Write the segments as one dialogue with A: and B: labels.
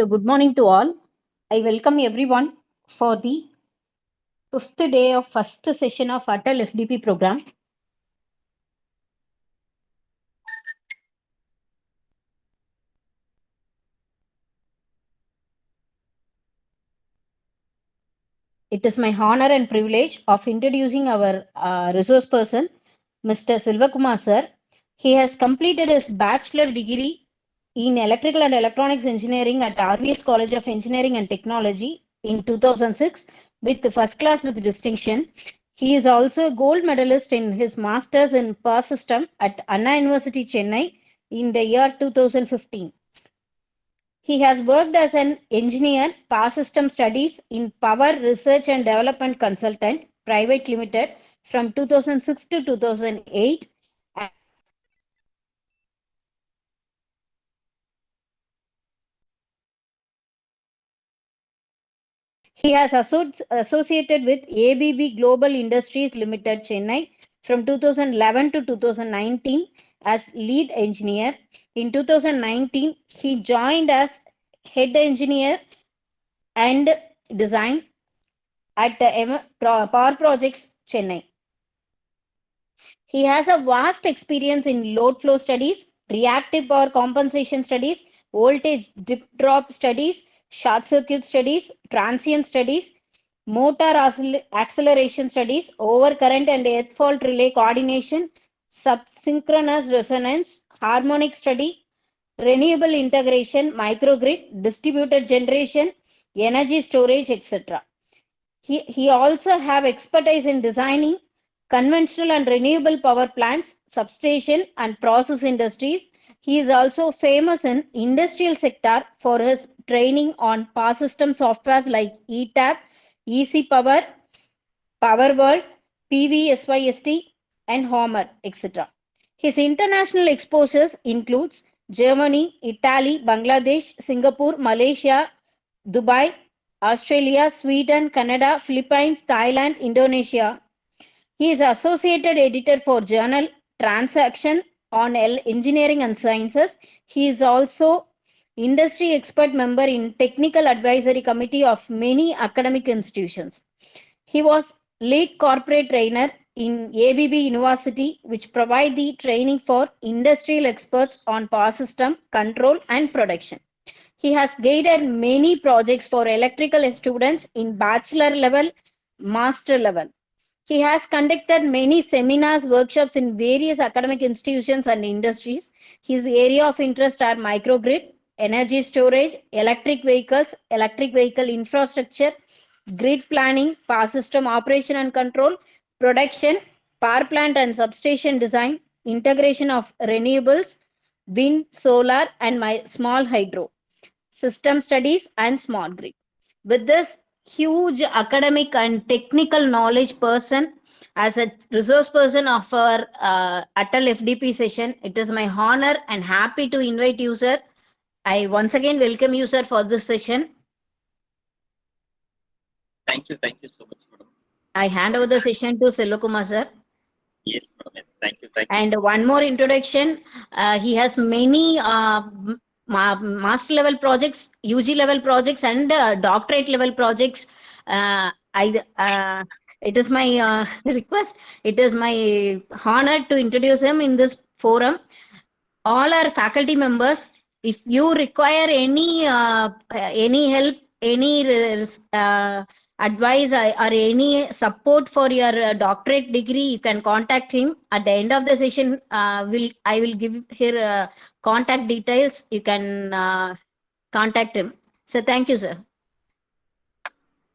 A: Good morning to all. I welcome everyone for the fifth day of first session of ATAL FDP program. It is my honor and privilege of introducing our resource person, Mr. Silvakumar sir. He has completed his bachelor degree in Electrical and Electronics Engineering at RVS College of Engineering and Technology in 2006 with first class with distinction. He is also a gold medalist in his masters in power system at Anna University, Chennai in the year 2015. He has worked as an engineer, power system studies in Power Research and Development Consultant, Private Limited from 2006 to 2008. He has associated with ABB Global Industries Limited, Chennai from 2011 to 2019 as lead engineer. In 2019, he joined as head engineer and design at Power Projects, Chennai. He has a vast experience in load flow studies, reactive power compensation studies, voltage dip drop studies, short circuit studies, transient studies, motor acceleration studies, overcurrent and earth fault relay coordination, subsynchronous resonance, harmonic study, renewable integration, microgrid, distributed generation, energy storage, etc. He also have expertise in designing conventional and renewable power plants, substation and process industries. He is also famous in industrial sector for his training on power system softwares like ETAP, EC Power, Power World, PVSYST, and Homer, etc. His international exposures includes Germany, Italy, Bangladesh, Singapore, Malaysia, Dubai, Australia, Sweden, Canada, Philippines, Thailand, Indonesia. He is associated editor for journal Transaction on Engineering and Sciences. He is also industry expert member in technical advisory committee of many academic institutions. He was lead corporate trainer in ABB University, which provide the training for industrial experts on power system, control and production. He has guided many projects for electrical students in bachelor level, master level. He has conducted many seminars, workshops in various academic institutions and industries. His area of interest are microgrid, energy storage, electric vehicle infrastructure, grid planning, power system operation and control, production, power plant and substation design, integration of renewables, wind, solar, and small hydro, system studies, and smart grid. With this huge academic and technical knowledge person, as a resource person of our ATAL FDP session, it is my honor and happy to invite you, sir. I once again welcome you, sir, for this session.
B: Thank you so much, madam.
A: I hand over the session to Selvakumar, sir.
B: Yes, madam. Yes, thank you.
A: And one more introduction, he has many master level projects, UG level projects, and doctorate level projects. It is my request. It is my honor to introduce him in this forum. All our faculty members, if you require any help, any advice or any support for your doctorate degree, you can contact him. At the end of the session, I will give here contact details. You can contact him. So thank you, sir.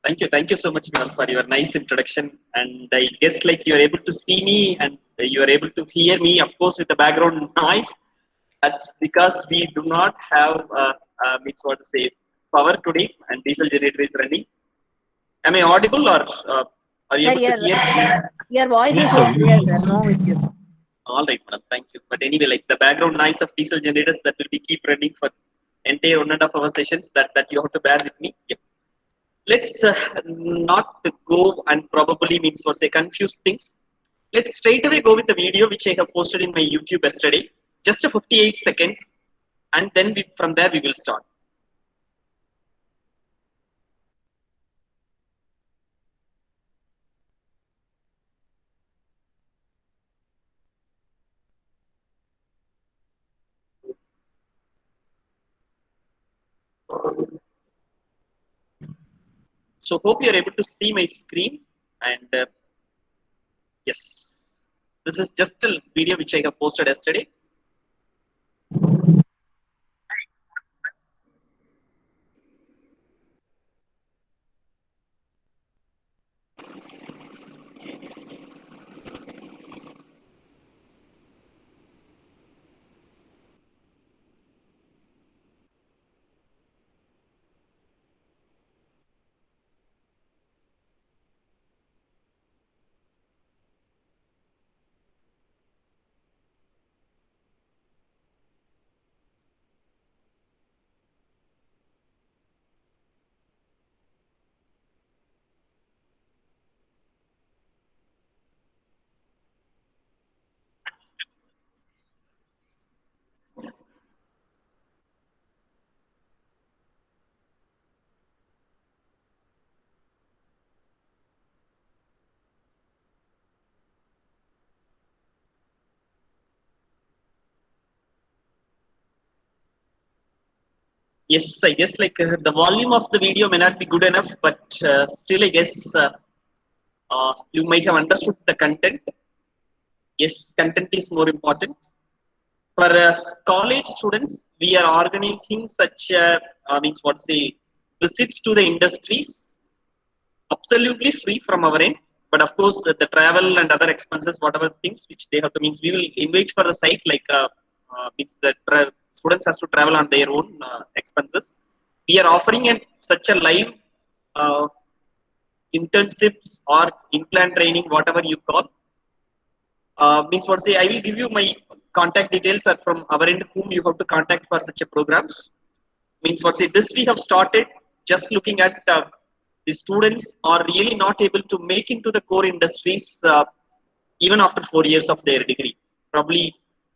B: Thank you so much, madam, for your nice introduction. And I guess like you are able to see me and you are able to hear me, of course, with the background noise. That's because we do not have, means what to say, power today, and diesel generator is running. Am I audible, or are you
A: Sir,
B: able to hear me?
A: your voice is so clear, sir. No issues.
B: All right, madam. Thank you. But anyway, like the background noise of diesel generators that will be keep running for entire 1.5 hour sessions. That you have to bear with me. Yep. Let's not go and probably means for say confuse things. Let's straight away go with the video which I have posted in my YouTube yesterday. Just a 58 seconds, and then from there we will start. So hope you're able to see my screen. And yes, this is just a video which I have posted yesterday. Yes, I guess like the volume of the video may not be good enough, but still, I guess you might have understood the content. Yes, content is more important. For college students, we are organizing such means what say visits to the industries absolutely free from our end. But of course, the travel and other expenses, whatever things which they have to means, we will invite for the site like means the students has to travel on their own expenses. We are offering such a live uh, internships or in-plan training, whatever you call. Means what say I will give you my contact details are from our end whom you have to contact for such a programs. Means what say this we have started just looking at the students are really not able to make into the core industries even after 4 years of their degree. Probably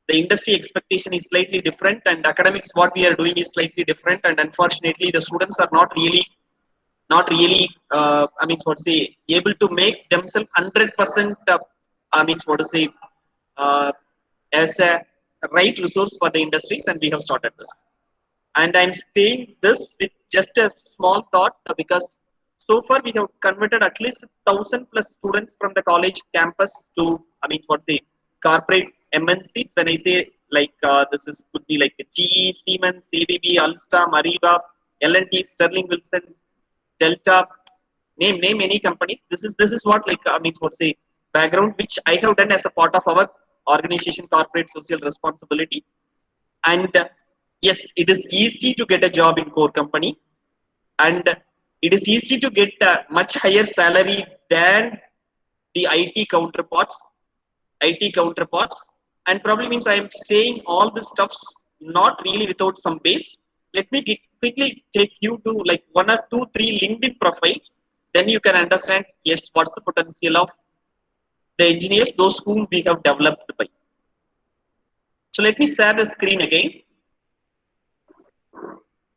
B: the industry expectation is slightly different and academics what we are doing is slightly different, and unfortunately the students are not really I mean what to say able to make themselves 100% I mean what to say uh, as a right resource for the industries, and we have started this. And I'm saying this with just a small thought because so far we have converted at least 1,000+ students from the college campus to I mean what say corporate MNCs. When I say like this is could be like GE, Siemens, ABB, Alstom, Ariba, L&T, Sterling Wilson, Delta, name any companies. This is what like means what say background which I have done as a part of our organization corporate social responsibility. And yes, it is easy to get a job in core company, and it is easy to get a much higher salary than the IT counterparts. And probably means I am saying all this stuffs not really without some base. Let me quickly take you to like one or two three LinkedIn profiles, then you can understand yes what's the potential of the engineers those whom we have developed by. So let me share the screen again.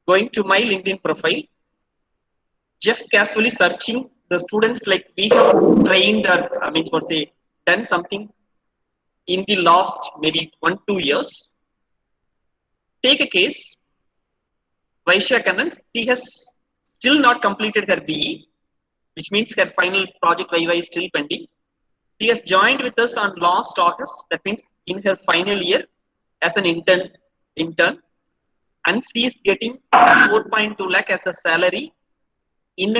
B: Going to my LinkedIn profile, just casually searching the students like we have trained or I mean what say done something in the last maybe 1 2 years. Take a case, Vaishya Kannan, she has still not completed her BE, which means her final project Viva is still pending. She has joined with us on last August, that means in her final year as an intern, and she is getting 4.2 lakh as a salary in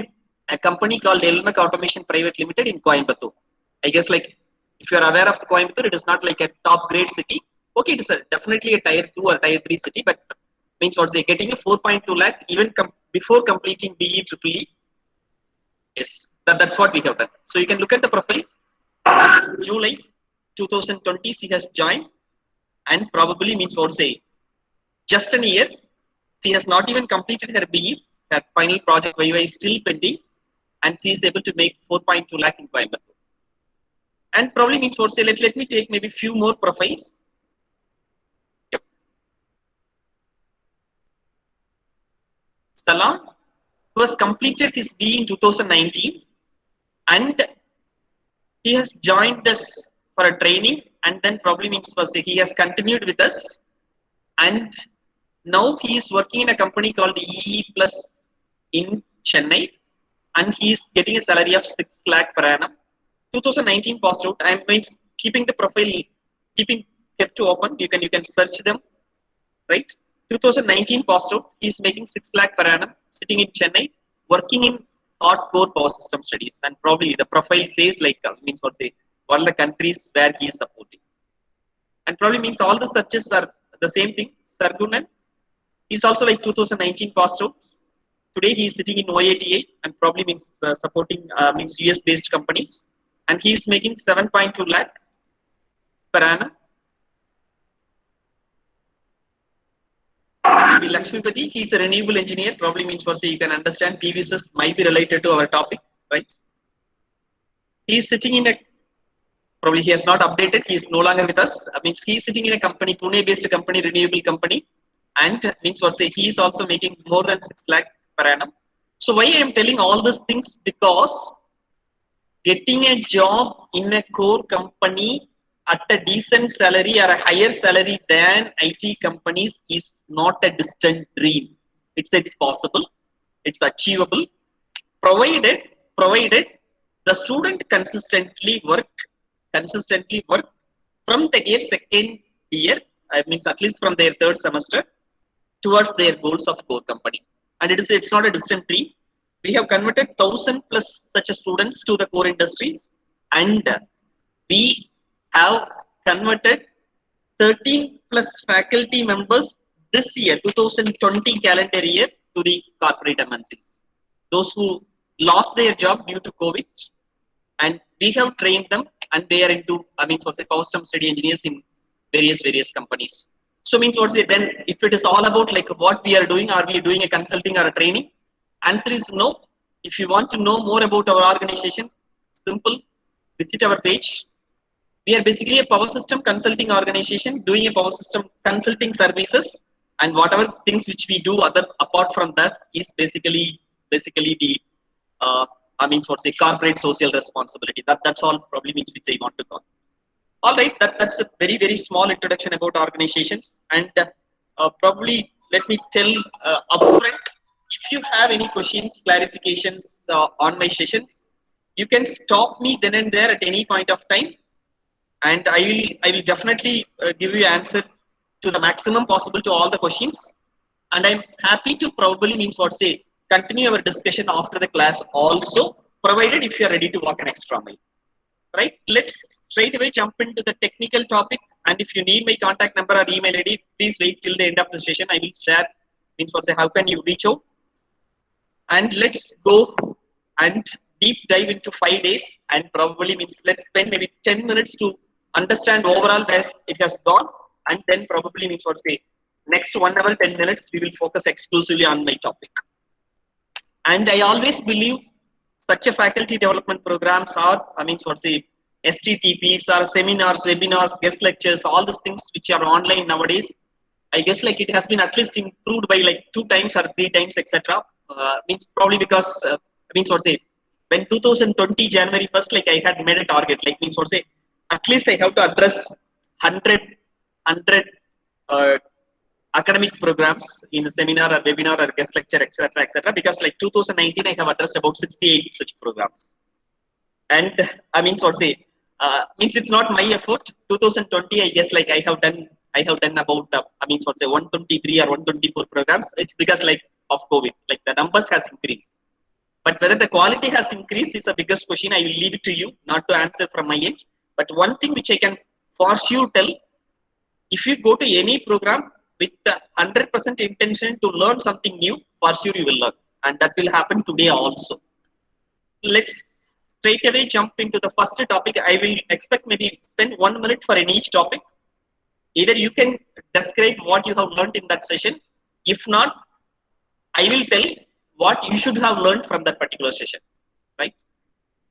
B: a company called Elmec Automation Private Limited in Coimbatore. I guess like if you are aware of the Coimbatore, it is not like a top grade city. Okay, it is definitely a tier 2 or tier 3 city, but means what say getting a 4.2 lakh even before completing BE Triple E. Yes, that's what we have done. So you can look at the profile. July 2020 she has joined, and probably means what say just an year. She has not even completed her BE. Her final project Viva is still pending, and she is able to make 4.2 lakh in Coimbatore. And probably means what say let me take maybe few more profiles. Yep. Salam, who has completed his BE in 2019, and he has joined us for a training, and then probably means what say he has continued with us, and Now he is working in a company called EE Plus in Chennai, and he is getting a salary of 6 lakh per annum. 2019 passed out. I am keeping the profile, keeping kept open. You can search them, right? 2019 passed out. He is making 6 lakh per annum, sitting in Chennai, working in hardcore power system studies, and probably the profile says like means what say all the countries where he is supporting, and probably means all the searches are the same thing. Sargunan, he's also like 2019 passed out. Today he is sitting in OATA and probably means supporting means US based companies, and he is making 7.2 lakh per annum. Lakshmipati, he's a renewable engineer. Probably means for say you can understand PVSs might be related to our topic, right? He is sitting in a probably he has not updated. He is no longer with us. Means he is sitting in a company, Pune based company, renewable company, and means what say he is also making more than 6 lakh per annum. So why I am telling all these things, because getting a job in a core company at a decent salary or a higher salary than IT companies is not a distant dream. It's possible. It's achievable, provided provided the student consistently work from the year second year. I means at least from their third semester towards their goals of core company. And it's not a distant dream. We have converted 1,000 plus such students to the core industries, and we have converted 13 plus faculty members this year, 2020 calendar year, to the corporate MNCs. Those who lost their job due to COVID, and we have trained them, and they are into what's say power system study engineers in various companies. So means what's it then, if it is all about like what we are doing, are we doing a consulting or a training? Answer is no. If you want to know more about our organization, simple, visit our page. We are basically a power system consulting organization doing a power system consulting services, and whatever things which we do other apart from that is basically the uh, what's a corporate social responsibility. That's all probably means which I want to talk. All right, that's a very small introduction about organizations, and probably let me tell upfront. If you have any questions, clarifications on my sessions, you can stop me then and there at any point of time, and I will definitely give you answer to the maximum possible to all the questions. And I'm happy to probably means what say continue our discussion after the class also, provided if you are ready to walk an extra mile. Right? Let's straight away jump into the technical topic. And if you need my contact number or email ID, please wait till the end of the session. I will share means what say how can you reach out, and let's go and deep dive into 5 days, and probably means let's spend maybe 10 minutes to understand overall where it has gone, and then probably means what say next 1 hour 10 minutes we will focus exclusively on my topic. And I always believe such a faculty development programs are what say STTPs or seminars, webinars, guest lectures, all these things which are online nowadays. I guess like it has been at least improved by like 2 times or 3 times, etc. Means probably because what say when 2020 January 1st, like I had made a target, like means what say at least I have to address 100 uh, academic programs in a seminar or webinar or guest lecture, etc. Because like 2019 I have addressed about 68 such programs, and what say means it's not my effort. 2020 I guess like I have done about what say 123 or 124 programs. It's because like of COVID, like the numbers has increased, but whether the quality has increased is a biggest question. I will leave it to you, not to answer from my end. But one thing which I can for sure tell, if you go to any program with the 100% intention to learn something new, for sure you will learn, and that will happen today also. Let's straight away jump into the first topic. I will expect maybe spend 1 minute for in each topic. Either you can describe what you have learned in that session. If not, I will tell what you should have learned from that particular session. Right?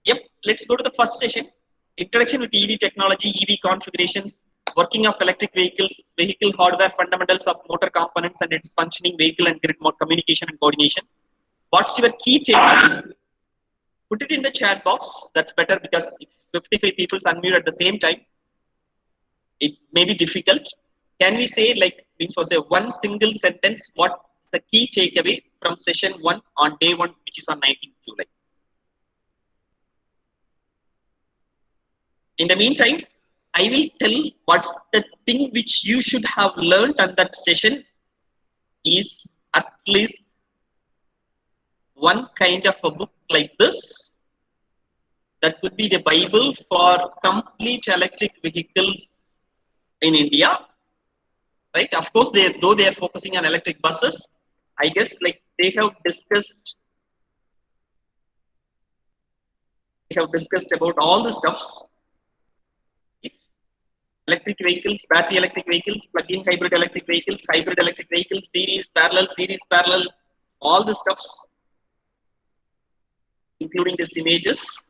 B: Yep. Let's go to the first session. Introduction with EV technology, EV configurations, working of electric vehicles, vehicle hardware, fundamentals of motor components and its functioning, vehicle and grid mode communication and coordination. What's your key takeaway? Put it in the chat box. That's better, because if 55 people unmute at the same time, it may be difficult. Can we say like means for say one single sentence? What's the key takeaway from session one on day one, which is on 19th July? In the meantime, I will tell what's the thing which you should have learned on that session is at least one kind of a book like this. That could be the Bible for complete electric vehicles in India, right? Of course, though they are focusing on electric buses, I guess like they have discussed about all the stuffs. Electric vehicles, battery electric vehicles, plug-in hybrid electric vehicles, series parallel, all the stuffs, including these images.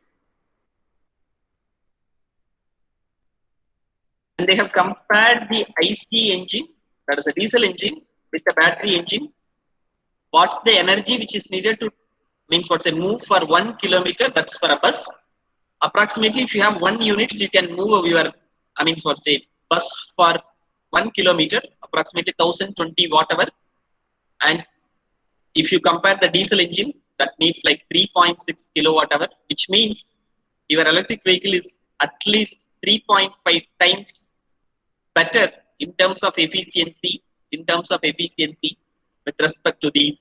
B: And they have compared the IC engine, that is a diesel engine, with the battery engine. What's the energy which is needed to means what's a move for 1 kilometer? That's for a bus. Approximately, if you have 1 unit, you can move your what's say bus for 1 kilometer, approximately 1020 whatever. And if you compare the diesel engine, that needs like 3.6 kilowatt hour, which means your electric vehicle is at least 3.5 times better in terms of efficiency, with respect to the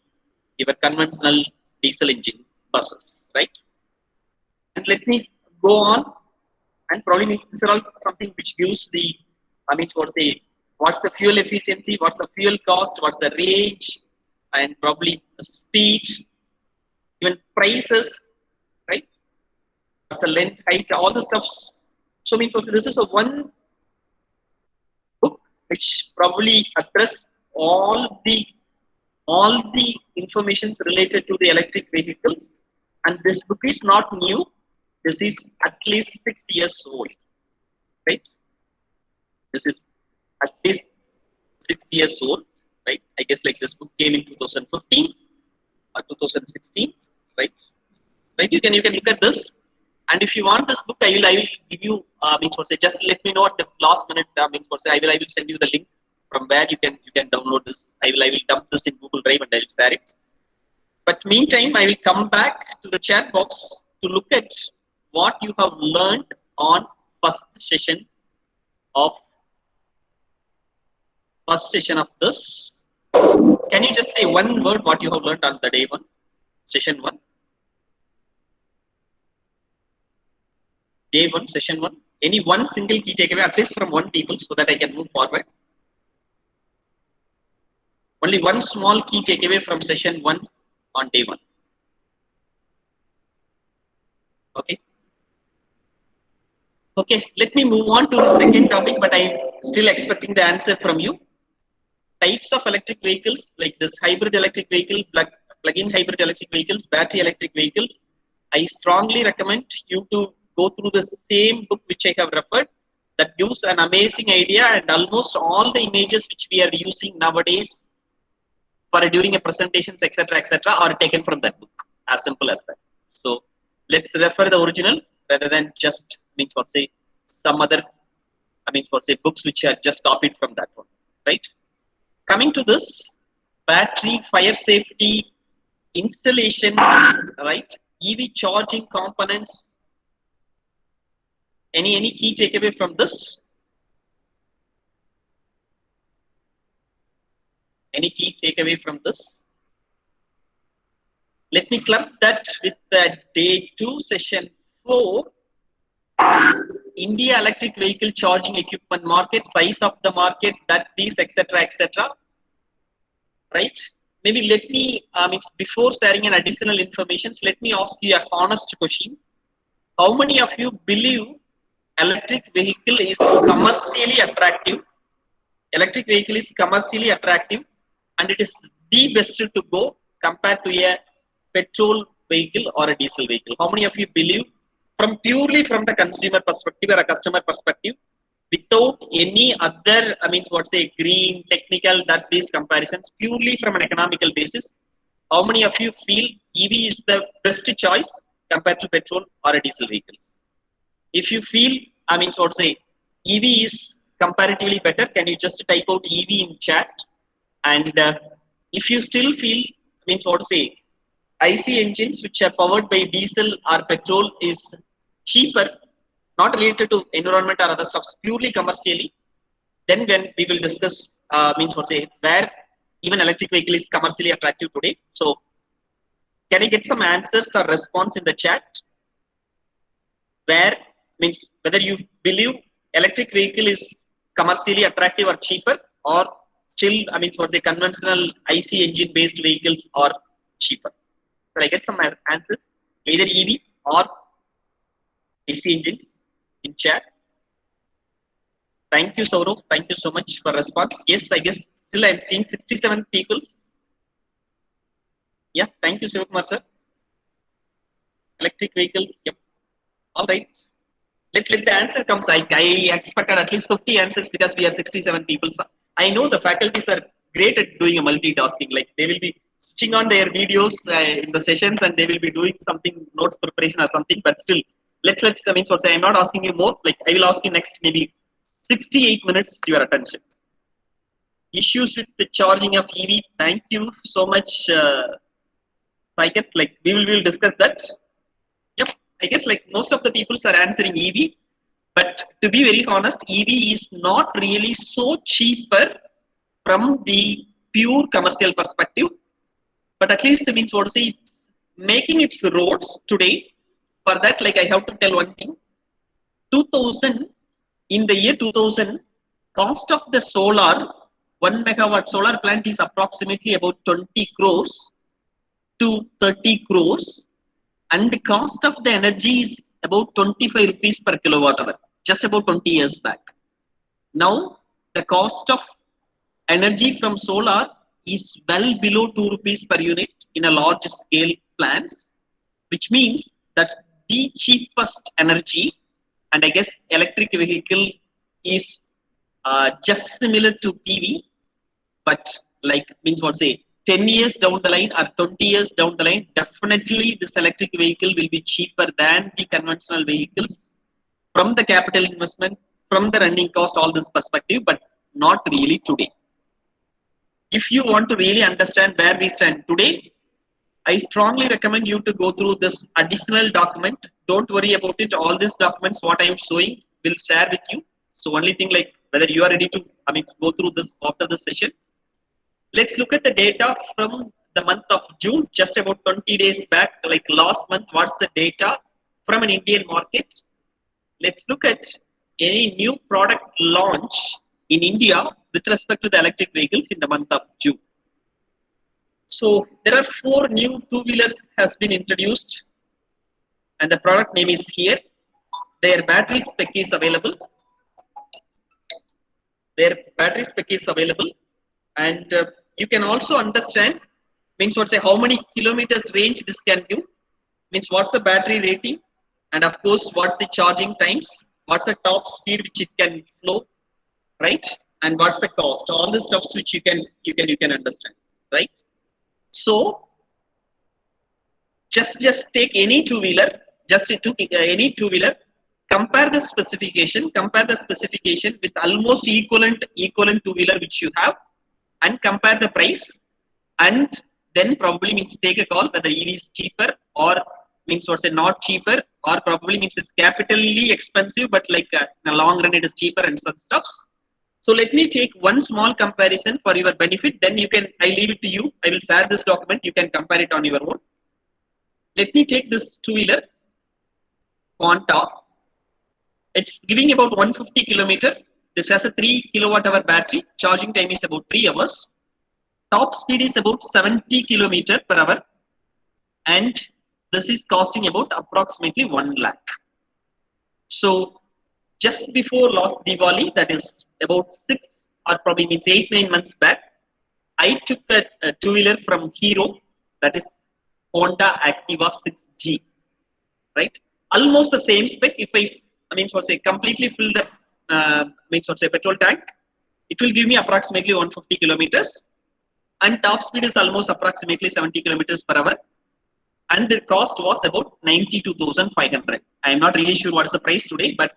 B: your conventional diesel engine buses, right? And let me go on, and probably these are all something which gives the what's the fuel efficiency, what's the fuel cost, what's the range, and probably the speed, even prices, right? What's the length, height, all the stuffs. So this is a one book which probably address all the informations related to the electric vehicles. And this book is not new. This is at least 6 years old, right? This is at least 6 years old, right? I guess like this book came in 2015 or 2016, right? Right? You can look at this, and if you want this book, I will give you just let me know at the last minute. I will send you the link from where you can download this. I will dump this in Google Drive and I will share it. But meantime, I will come back to the chat box to look at what you have learned on first session of this. Can you just say one word what you have learned on the day one, session one? Day one, session one. Any one single key takeaway, at least from one people, so that I can move forward. Only one small key takeaway from session one on day one. Okay. Okay, let me move on to the second topic, but I'm still expecting the answer from you. Types of electric vehicles, like this hybrid electric vehicle, plug-in hybrid electric vehicles, battery electric vehicles. I strongly recommend you to go through the same book which I have referred. That gives an amazing idea, and almost all the images which we are using nowadays for during a presentations, etc., are taken from that book. As simple as that. So let's refer the original rather than just some other books which are just copied from that one, right? Coming to this battery fire safety installation, right? EV charging components. Any key takeaway from this? Any key takeaway from this? Let me club that with the day 2 session 4. India electric vehicle charging equipment market, size of the market, that piece, etc. Right? Maybe let me, before sharing an additional information, let me ask you a honest question. How many of you believe electric vehicle is commercially attractive? Electric vehicle is commercially attractive, and it is the best to go compared to a petrol vehicle or a diesel vehicle. How many of you believe purely from the consumer perspective or a customer perspective, without any other, green, technical, that these comparisons, purely from an economical basis, how many of you feel EV is the best choice compared to petrol or a diesel vehicles? If you feel, EV is comparatively better, can you just type out EV in chat? And if you still feel, means what to say, IC engines which are powered by diesel or petrol is cheaper, not related to environment or other stuff, purely commercially, then when we will discuss, means what to say, where even electric vehicle is commercially attractive today. So can I get some answers or response in the chat? Where, means whether you believe electric vehicle is commercially attractive or cheaper, or still, I mean, for the conventional IC engine based vehicles are cheaper. Could I get some answers, either EV or AC engines in chat? Thank you, Saurav. Thank you so much for response. Yes, I guess still I'm seeing 67 people. Yeah, thank you, Sivakumar sir. Electric vehicles. Yep. All right. Let the answer comes. I expected at least 50 answers because we are 67 people. So I know the faculties are great at doing a multitasking. Like they will be switching on their videos in the sessions and they will be doing something, notes preparation or something. But still, let's. I mean, so I'm not asking you more. Like I will ask you next maybe 68 minutes to your attention. Issues with the charging of EV. Thank you so much, Saikat. Like we will discuss that. Yep, I guess like most of the people are answering EV, but to be very honest, EV is not really so cheaper from the pure commercial perspective. But at least it means what to say, making its roads today. For that, like I have to tell one thing: 2000, in the year 2000, cost of the solar 1 megawatt solar plant is approximately about 20 crores to 30 crores, and the cost of the energy is about 25 rupees per kilowatt hour, just about 20 years back. Now the cost of energy from solar is well below 2 rupees per unit in a large scale plants, which means that's the cheapest energy. And I guess electric vehicle is just similar to PV, but like means what say 10 years down the line or 20 years down the line, definitely this electric vehicle will be cheaper than the conventional vehicles from the capital investment, from the running cost, all this perspective, but not really today. If you want to really understand where we stand today, I strongly recommend you to go through this additional document. Don't worry about it. All these documents, what I am showing, will share with you. So only thing like whether you are ready to, I mean, go through this after this session. Let's look at the data from the month of June, just about 20 days back, like last month. What's the data from an Indian market? Let's look at any new product launch in India with respect to the electric vehicles in the month of June. So there are 4 new two-wheelers has been introduced, and the product name is here. Their battery spec is available. And you can also understand, means what say how many kilometers range this can give, means what's the battery rating, and of course what's the charging times, what's the top speed which it can flow, right? And what's the cost, all the stuffs which you can understand, right? So just take any two-wheeler, any two-wheeler, compare the specification with almost equivalent two-wheeler which you have, and compare the price, and then probably means take a call whether EV is cheaper or means what's it not cheaper, or probably means it's capitally expensive, but like in the long run it is cheaper and such stuffs. So let me take one small comparison for your benefit. Then you can, I leave it to you. I will share this document. You can compare it on your own. Let me take this two-wheeler, Quanta. It's giving about 150 kilometer. This has a 3 kilowatt hour battery. Charging time is about 3 hours. Top speed is about 70 kilometer per hour. And this is costing about approximately 1 lakh. So just before last Diwali, that is about 6 or probably means 8-9 months back, I took a two-wheeler from Hero, that is Honda Activa 6G, right? Almost the same spec. If I mean, so say completely fill the means so say petrol tank, it will give me approximately 150 kilometers, and top speed is almost approximately 70 kilometers per hour. And the cost was about 92,500. I am not really sure what is the price today, but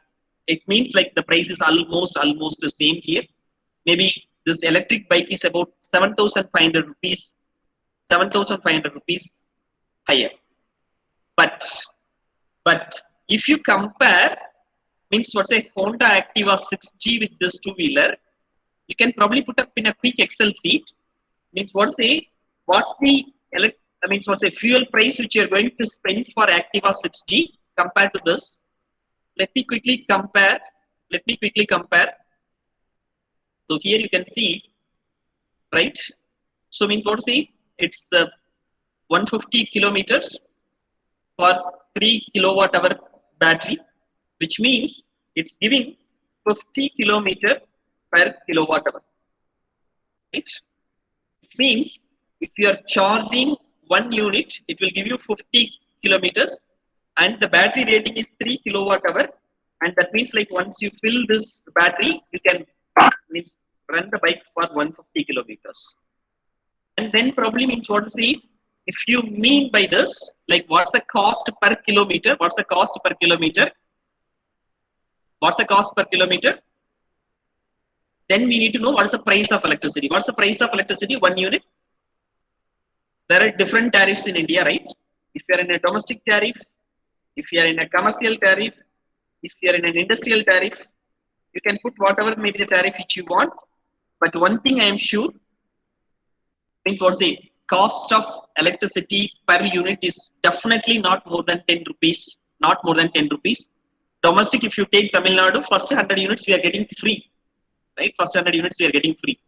B: it means like the price is almost the same here. Maybe this electric bike is about 7,500 rupees, 7,500 rupees higher. But if you compare, means what's a Honda Activa 6G with this two wheeler, you can probably put up in a quick Excel sheet. Means what's the I mean what's a fuel price which you're going to spend for Activa 6G compared to this. Let me quickly compare. Let me quickly compare. So here you can see, right? So means what see, it's 150 kilometers for 3 kilowatt hour battery, which means it's giving 50 kilometer per kilowatt hour. Right? It means if you are charging one unit, it will give you 50 kilometers, and the battery rating is 3 kilowatt hour, and that means like once you fill this battery, you can means run the bike for 150 kilometers. And then probably means what to see, if you mean by this, like what's the cost per kilometer? What's the cost per kilometer? What's the cost per kilometer? Then we need to know what's the price of electricity. What's the price of electricity? 1 unit. There are different tariffs in India, right? If you are in a domestic tariff, if you are in a commercial tariff, if you are in an industrial tariff, you can put whatever may be the tariff which you want. But one thing I am sure, means what's the cost of electricity per unit is definitely not more than 10 rupees. Not more than 10 rupees. Domestic, if you take Tamil Nadu, first 100 units we are getting free. Right? First 100 units we are getting free.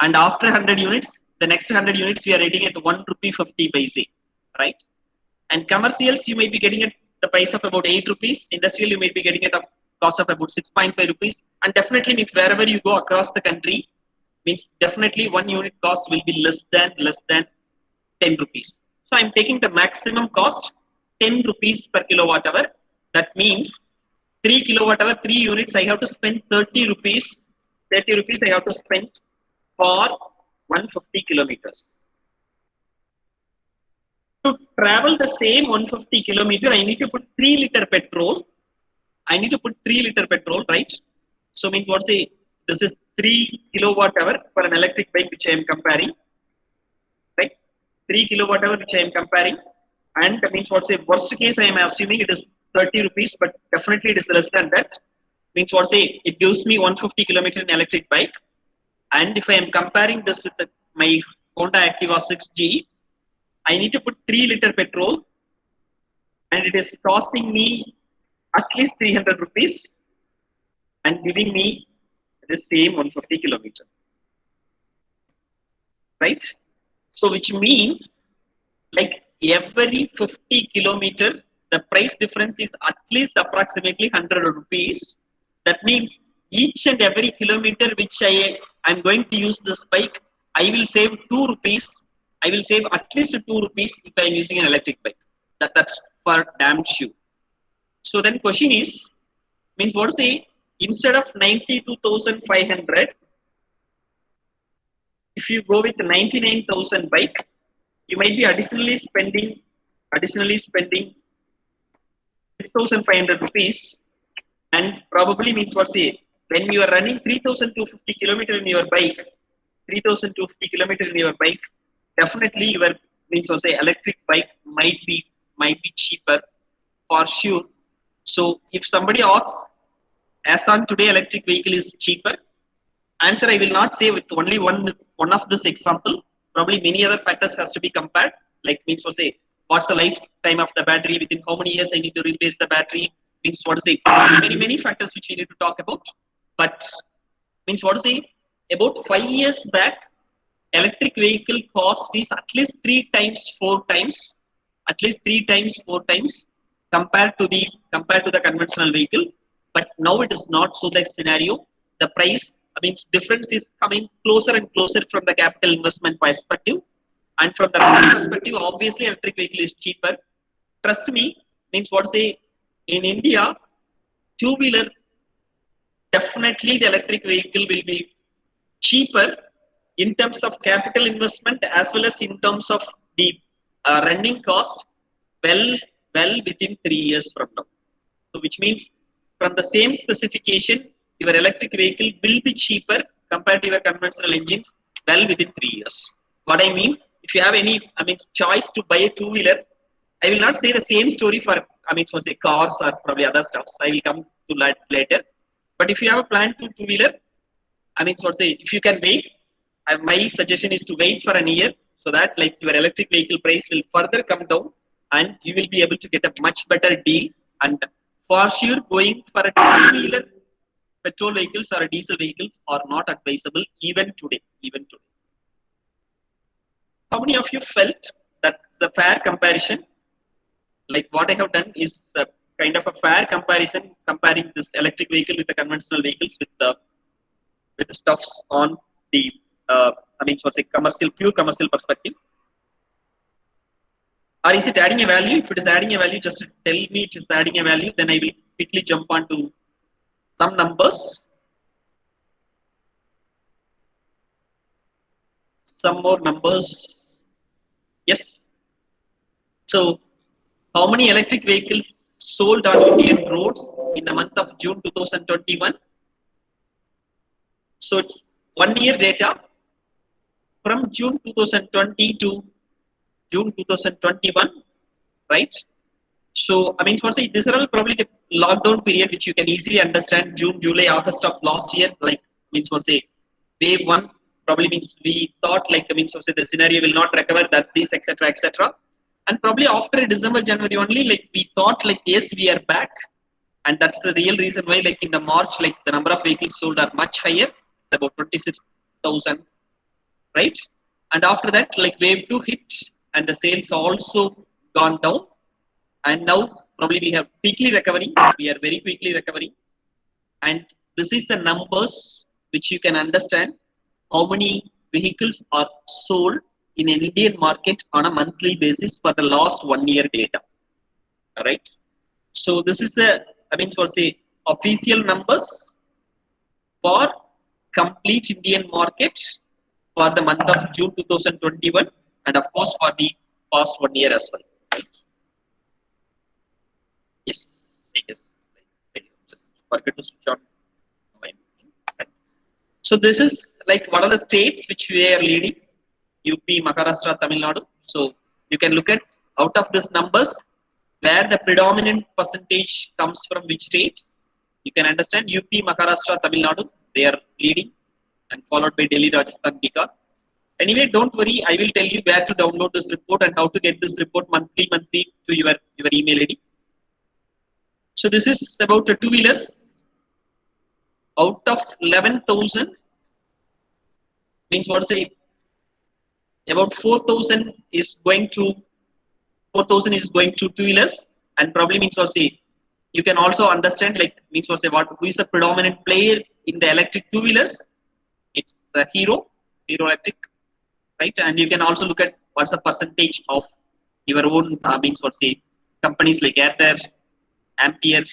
B: And after 100 units, the next 100 units we are getting at 1 rupee 50 paise. Right? And commercials, you may be getting at the price of about 8 rupees. Industrial, you may be getting at a cost of about 6.5 rupees. And definitely means wherever you go across the country, means definitely 1 unit cost will be less than 10 rupees. So I'm taking the maximum cost 10 rupees per kilowatt hour. That means 3 kilowatt hour, 3 units, I have to spend 30 rupees. 30 rupees I have to spend for 150 kilometers. To travel the same 150 kilometer, I need to put 3 liter petrol. I need to put 3 liter petrol, right? So means what say, this is 3 kilowatt hour for an electric bike which I am comparing, right? 3 kilowatt hour which I am comparing, and means what say, worst case I am assuming it is 30 rupees, but definitely it is less than that. Means what say, it gives me 150 kilometers in electric bike, and if I am comparing this with my Honda Activa 6G, I need to put 3 liter petrol, and it is costing me at least 300 rupees and giving me the same 150 kilometer, right? So which means like every 50 kilometer, the price difference is at least approximately 100 rupees. That means each and every kilometer which I'm going to use this bike, I will save 2 rupees. I will save at least 2 rupees if I am using an electric bike. That's for damn sure. So then question is, means what to say, instead of 92,500, if you go with 99,000 bike, you might be additionally spending 6,500 rupees, and probably means what say, when you are running 3,250 kilometer in your bike, 3,250 kilometer in your bike, definitely your means what say, electric bike might be cheaper for sure. So if somebody asks, as on today electric vehicle is cheaper, answer I will not say with only one of this example. Probably many other factors has to be compared. Like means for say, what's the lifetime of the battery? Within how many years I need to replace the battery? Means what to say, many factors which we need to talk about. But means what to say, about 5 years back, electric vehicle cost is at least 3 times, 4 times, at least 3 times, 4 times compared to the conventional vehicle. But now it is not so that scenario. The price, I mean, difference is coming closer and closer from the capital investment perspective, and from the revenue perspective, obviously electric vehicle is cheaper. Trust me, means what say, in India, two-wheeler, definitely the electric vehicle will be cheaper in terms of capital investment as well as in terms of the running cost, well within 3 years from now. So which means from the same specification, your electric vehicle will be cheaper compared to your conventional engines well within 3 years. What I mean, if you have any, choice to buy a two-wheeler, I will not say the same story for, so say cars or probably other stuffs. I will come to that later. But if you have a plan to two-wheeler, so say if you can wait, my suggestion is to wait for an year so that like your electric vehicle price will further come down and you will be able to get a much better deal. And for sure, going for a two-wheeler petrol vehicles or diesel vehicles are not advisable even today. Even today. How many of you felt that the fair comparison, like what I have done, is kind of a fair comparison comparing this electric vehicle with the conventional vehicles with the stuffs on the say commercial, pure commercial perspective? Or is it adding a value? If it is adding a value, just tell me it is adding a value. Then I will quickly jump on to some numbers. Some more numbers. Yes. So, how many electric vehicles sold on Indian roads in the month of June 2021? So, it's 1 year data from June 2020 to June 2021, right? So, for say, these are all probably the lockdown period, which you can easily understand. June, July, August of last year, like for say, wave one probably means we thought like for say the scenario will not recover that this etc etc. And probably after December, January only, like we thought like yes we are back, and that's the real reason why like in the March like the number of vehicles sold are much higher. It's about 26,000, right? And after that like wave two hit and the sales also gone down, and now probably we have quickly recovering. We are very quickly recovering, and this is the numbers which you can understand how many vehicles are sold in an Indian market on a monthly basis for the last 1 year data. All right. So this is the for say official numbers for complete Indian market for the month of June 2021, and of course for the past 1 year as well. Right? Yes, yes. Just forget to switch on my. Right. So this is like what are the states which we are leading? UP, Maharashtra, Tamil Nadu. So you can look at out of these numbers where the predominant percentage comes from which states. You can understand UP, Maharashtra, Tamil Nadu. They are leading, and followed by Delhi, Rajasthan, Bihar. Anyway, don't worry. I will tell you where to download this report and how to get this report monthly to your email ID. So this is about the two-wheelers. Out of 11,000, means what say about 4,000 is going to two-wheelers, and probably means what say you can also understand like means what say what who is the predominant player in the electric two-wheelers. It's Hero Electric, right? And you can also look at what's the percentage of your own means what say companies like Aether, Ampere,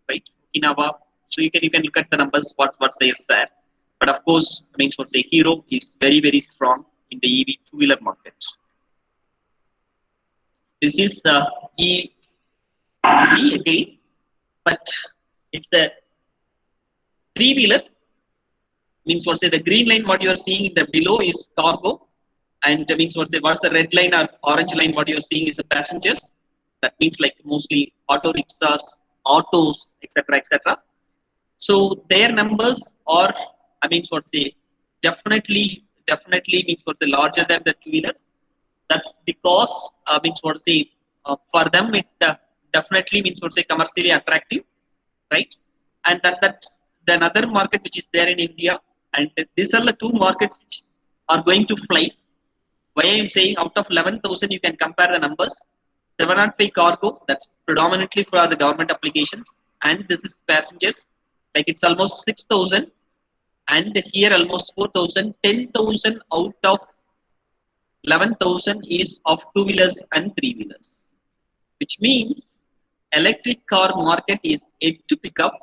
B: right? Innova. So you can look at the numbers what's there. But of course, means what say Hero is very strong in the EV two-wheeler market. This is EV again, but it's the three-wheeler. Means what say the green line what you are seeing in the below is cargo, and means what say what's the red line or orange line what you are seeing is the passengers. That means like mostly auto rickshaws, autos, etc. So their numbers are what say definitely means what say larger than the two-wheelers. That's because means what say for them it definitely means what say commercially attractive, right? And that's the another market which is there in India, and these are the two markets which are going to fly. Why I am saying out of 11,000 you can compare the numbers. 705 cargo, that's predominantly for the government applications, and this is passengers, like it's almost 6,000, and here almost 4,000. 10,000 out of 11,000 is of two-wheelers and three-wheelers, which means electric car market is yet to pick up,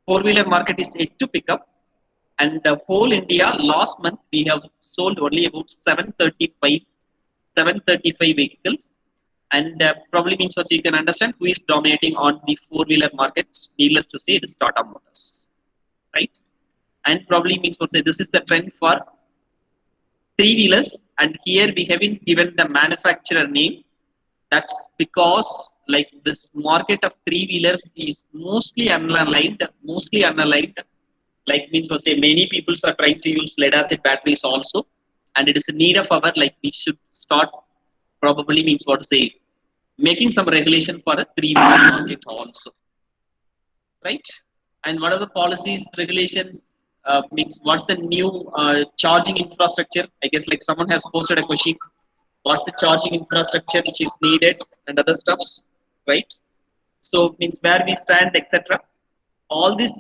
B: four-wheeler market is yet to pick up, and the whole India last month we have sold only about 735 vehicles, and probably means what you can understand who is dominating on the four-wheeler market. Needless to say, it is Tata Motors, right? And probably means what say this is the trend for three-wheelers, and here we haven't given the manufacturer name. That's because like this market of three-wheelers is mostly unaligned. Like means what say many people are trying to use lead acid batteries also, and it is a need of our like we should start probably means what to say making some regulation for a three-wheeler market also, right? And what are the policies, regulations? Means what's the new charging infrastructure? I guess like someone has posted a question. What's the charging infrastructure which is needed and other stuffs, right? So means where we stand, etc. All these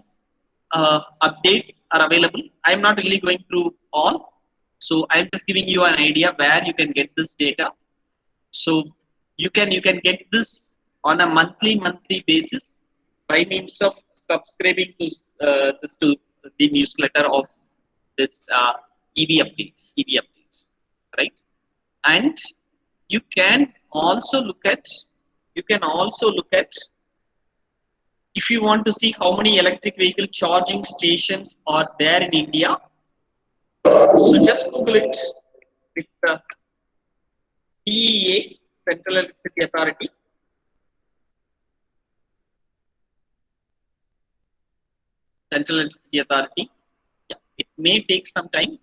B: updates are available. I'm not really going through all, so I'm just giving you an idea where you can get this data. So you can get this on a monthly basis by means of subscribing to this to the newsletter of this EV update, right? And you can also look at you can also look at if you want to see how many electric vehicle charging stations are there in India. So just Google it with the CEA, Central Electricity Authority. Central Electricity Authority. Yeah, it may take some time,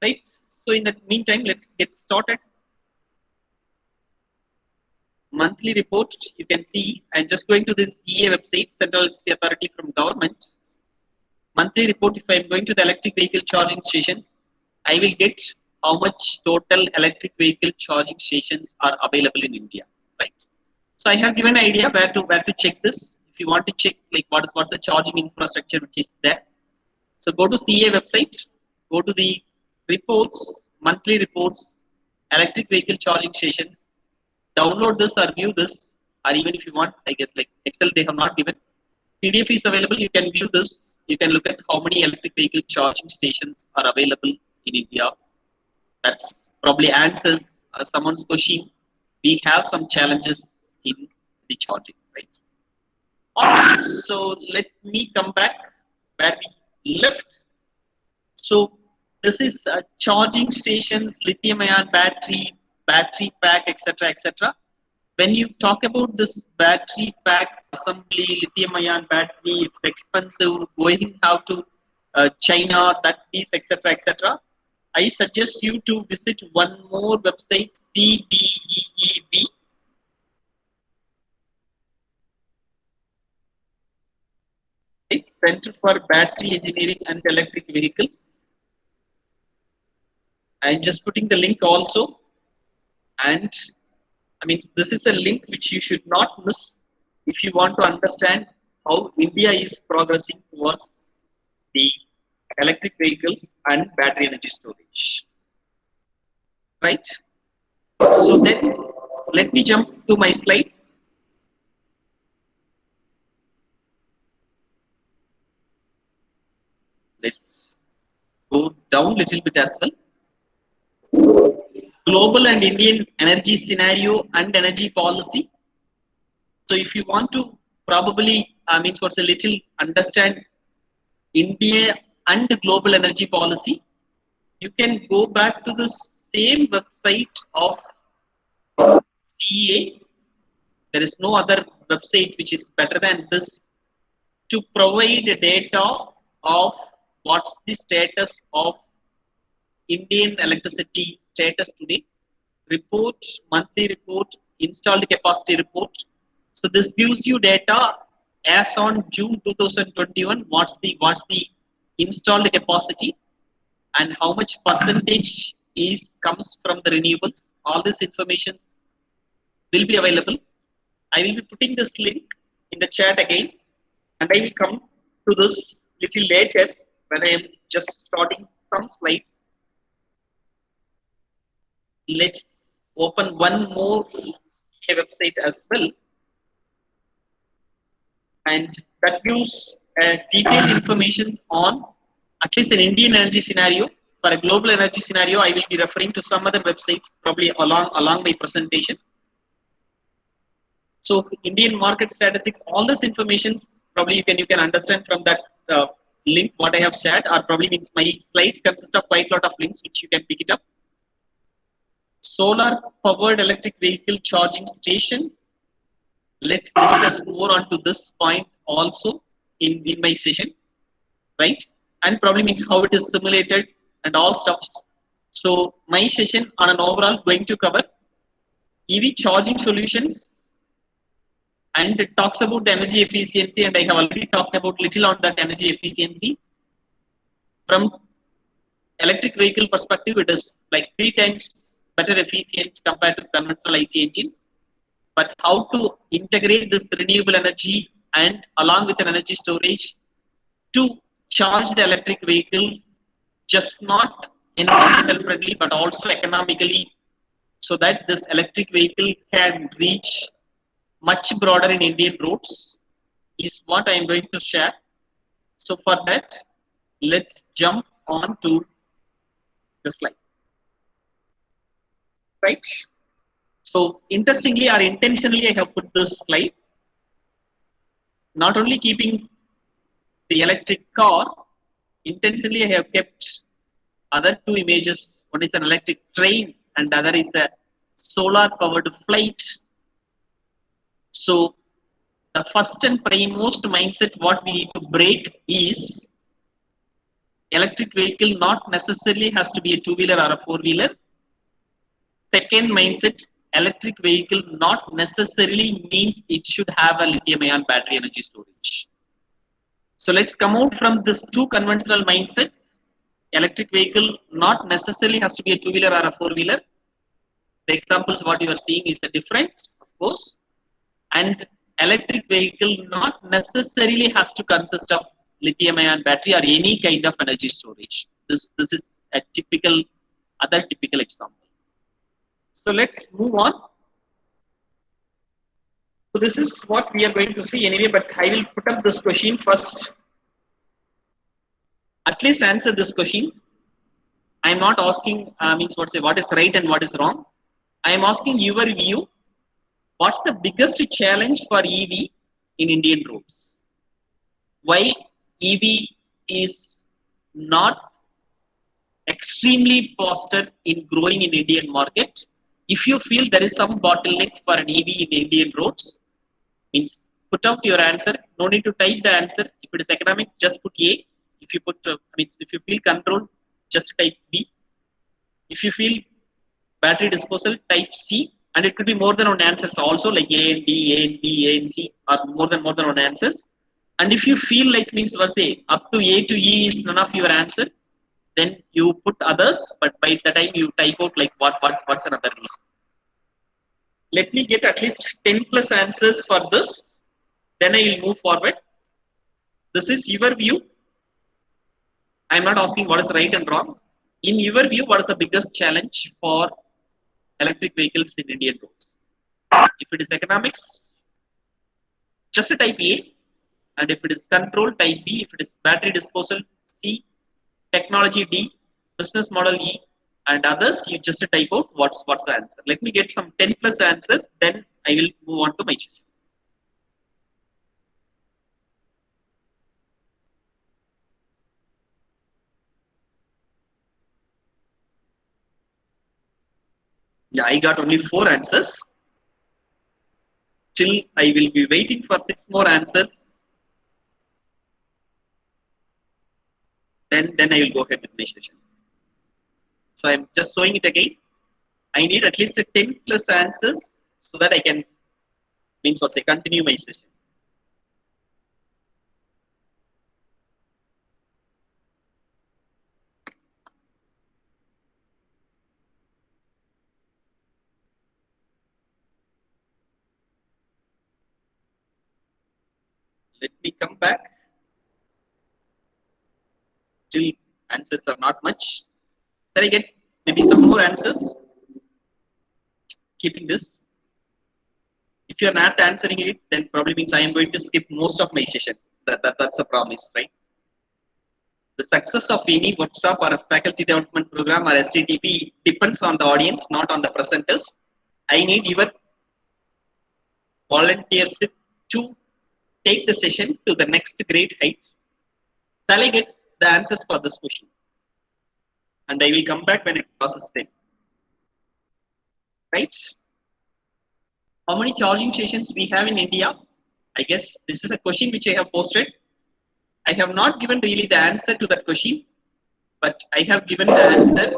B: right? So in the meantime, let's get started. Monthly report, you can see, I'm just going to this EA website, Central Electricity Authority from government. Monthly report, if I'm going to the electric vehicle charging stations, I will get how much total electric vehicle charging stations are available in India, right? So I have given an idea where to check this. If you want to check like what's the charging infrastructure which is there. So go to CA website, go to the reports, monthly reports, electric vehicle charging stations, download this or view this, or even if you want, I guess like Excel they have not given. PDF is available, you can view this, you can look at how many electric vehicle charging stations are available in India. That's probably answers someone's question. We have some challenges in the charging, right? Alright, so let me come back where we left. So this is charging stations, lithium-ion battery, battery pack, etc., etc. When you talk about this battery pack assembly, lithium-ion battery, it's expensive. Going how to China, that piece, etc., etc. I suggest you to visit one more website, CBEEB, right? Center for Battery Engineering and Electric Vehicles. I'm just putting the link also, and I mean, this is a link which you should not miss if you want to understand how India is progressing towards the electric vehicles and battery energy storage. Right? So then let me jump to my slide. Let's go down a little bit as well. Global and Indian energy scenario and energy policy. So if you want to probably, I mean, what's a little understand India and global energy policy, you can go back to the same website of CEA. There is no other website which is better than this to provide data of what's the status of Indian electricity status today. Report, monthly report, installed capacity report. So this gives you data as on June 2021. What's the installed capacity and how much percentage is comes from the renewables. All this information will be available. I will be putting this link in the chat again, and I will come to this little later when I am just starting some slides. Let's open one more website as well, and that gives detailed information on at least an Indian energy scenario. For a global energy scenario, I will be referring to some other websites probably along my presentation. So Indian market statistics, all this information probably you can understand from that link what I have shared, or probably means my slides consist of quite a lot of links which you can pick it up. Solar powered electric vehicle charging station. Let's discuss more onto this point also in my session, right? And probably means how it is simulated and all stuff. So my session on an overall going to cover EV charging solutions, and it talks about the energy efficiency, and I have already talked about little on that energy efficiency. From electric vehicle perspective, it is like 3 times better efficient compared to conventional IC engines. But how to integrate this renewable energy and along with an energy storage to charge the electric vehicle, just not environmental friendly but also economically, so that this electric vehicle can reach much broader in Indian roads, is what I am going to share. So for that, let's jump on to the slide. Right. So interestingly or intentionally, I have put this slide, not only keeping the electric car, intentionally I have kept other two images. One is an electric train and the other is a solar powered flight. So the first and primemost mindset what we need to break is electric vehicle not necessarily has to be a two-wheeler or a four-wheeler. Second mindset, electric vehicle not necessarily means it should have a lithium-ion battery energy storage. So let's come out from this two conventional mindsets. Electric vehicle not necessarily has to be a two-wheeler or a four-wheeler. The examples what you are seeing is a different, of course. And electric vehicle not necessarily has to consist of lithium-ion battery or any kind of energy storage. This is a other typical example. So let's move on. So this is what we are going to see anyway, but I will put up this question first. At least answer this question. I am not asking what is right and what is wrong. I am asking your view. What's the biggest challenge for EV in Indian roads? Why EV is not extremely faster in growing in Indian market? If you feel there is some bottleneck for an EV in Indian roads, means put out your answer. No need to type the answer. If it is economic, just put A. If you put if you feel control, just type B. If you feel battery disposal, type C. And it could be more than one answers also, like A and B, A and B, A and C, or more than one answers. And if you feel like means say up to A to E is none of your answer, then you put others. But by the time you type out like what's another reason. Let me get at least 10 plus answers for this. Then I will move forward. This is your view. I am not asking what is right and wrong. In your view, what is the biggest challenge for electric vehicles in Indian roads? If it is economics, just type A. And if it is control, type B. If it is battery disposal, C. Technology, D. Business model, E. And others, you just type out what's the answer. Let me get some 10 plus answers. Then I will move on to my session. Yeah, I got only 4 answers. Still, I will be waiting for 6 more answers. Then I will go ahead with my session. So I'm just showing it again. I need at least 10 plus answers so that I can continue my session. Let me come back. Still, answers are not much. Then I get maybe some more answers. Keeping this. If you're not answering it, then probably means I am going to skip most of my session. That's a promise, right? The success of any workshop or a faculty development program or STTP depends on the audience, not on the presenters. I need your volunteership to take the session to the next great height. Shall I get the answers for this question? And I will come back when it crosses 10. Right? How many charging stations we have in India? I guess this is a question which I have posted. I have not given really the answer to that question, but I have given the answer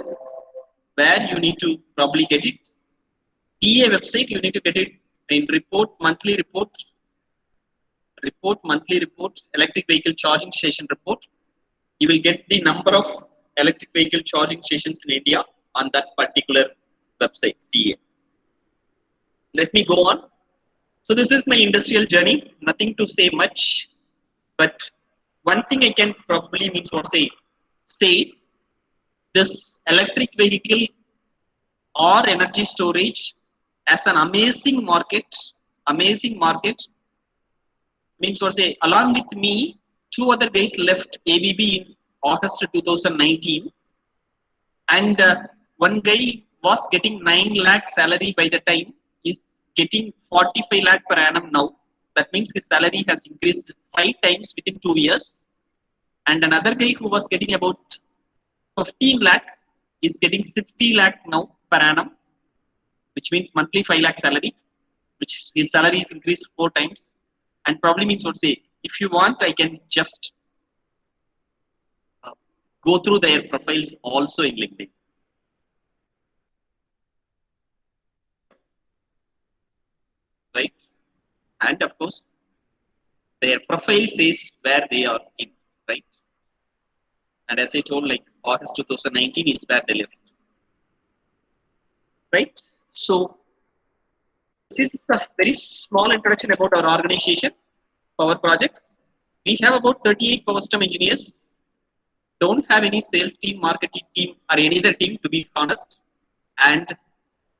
B: where you need to probably get it. TA website, you need to get it in monthly report, electric vehicle charging station report. You will get the number of electric vehicle charging stations in India on that particular website, CA. Let me go on. So this is my industrial journey. Nothing to say much, but one thing I can probably say this electric vehicle or energy storage as an amazing market means along with me, two other guys left ABB in August 2019, and one guy was getting 9 lakh salary by the time, is getting 45 lakh per annum now. That means his salary has increased 5 times within 2 years. And another guy who was getting about 15 lakh is getting 60 lakh now per annum, which means monthly 5 lakh salary, which his salary is increased 4 times. And probably means if you want, I can just go through their profiles also in LinkedIn. Right? And of course, their profile says where they are in, right? And as I told, like August 2019 is where they left. Right? So this is a very small introduction about our organization, power projects. We have about 38 power system engineers. Don't have any sales team, marketing team, or any other team, to be honest. And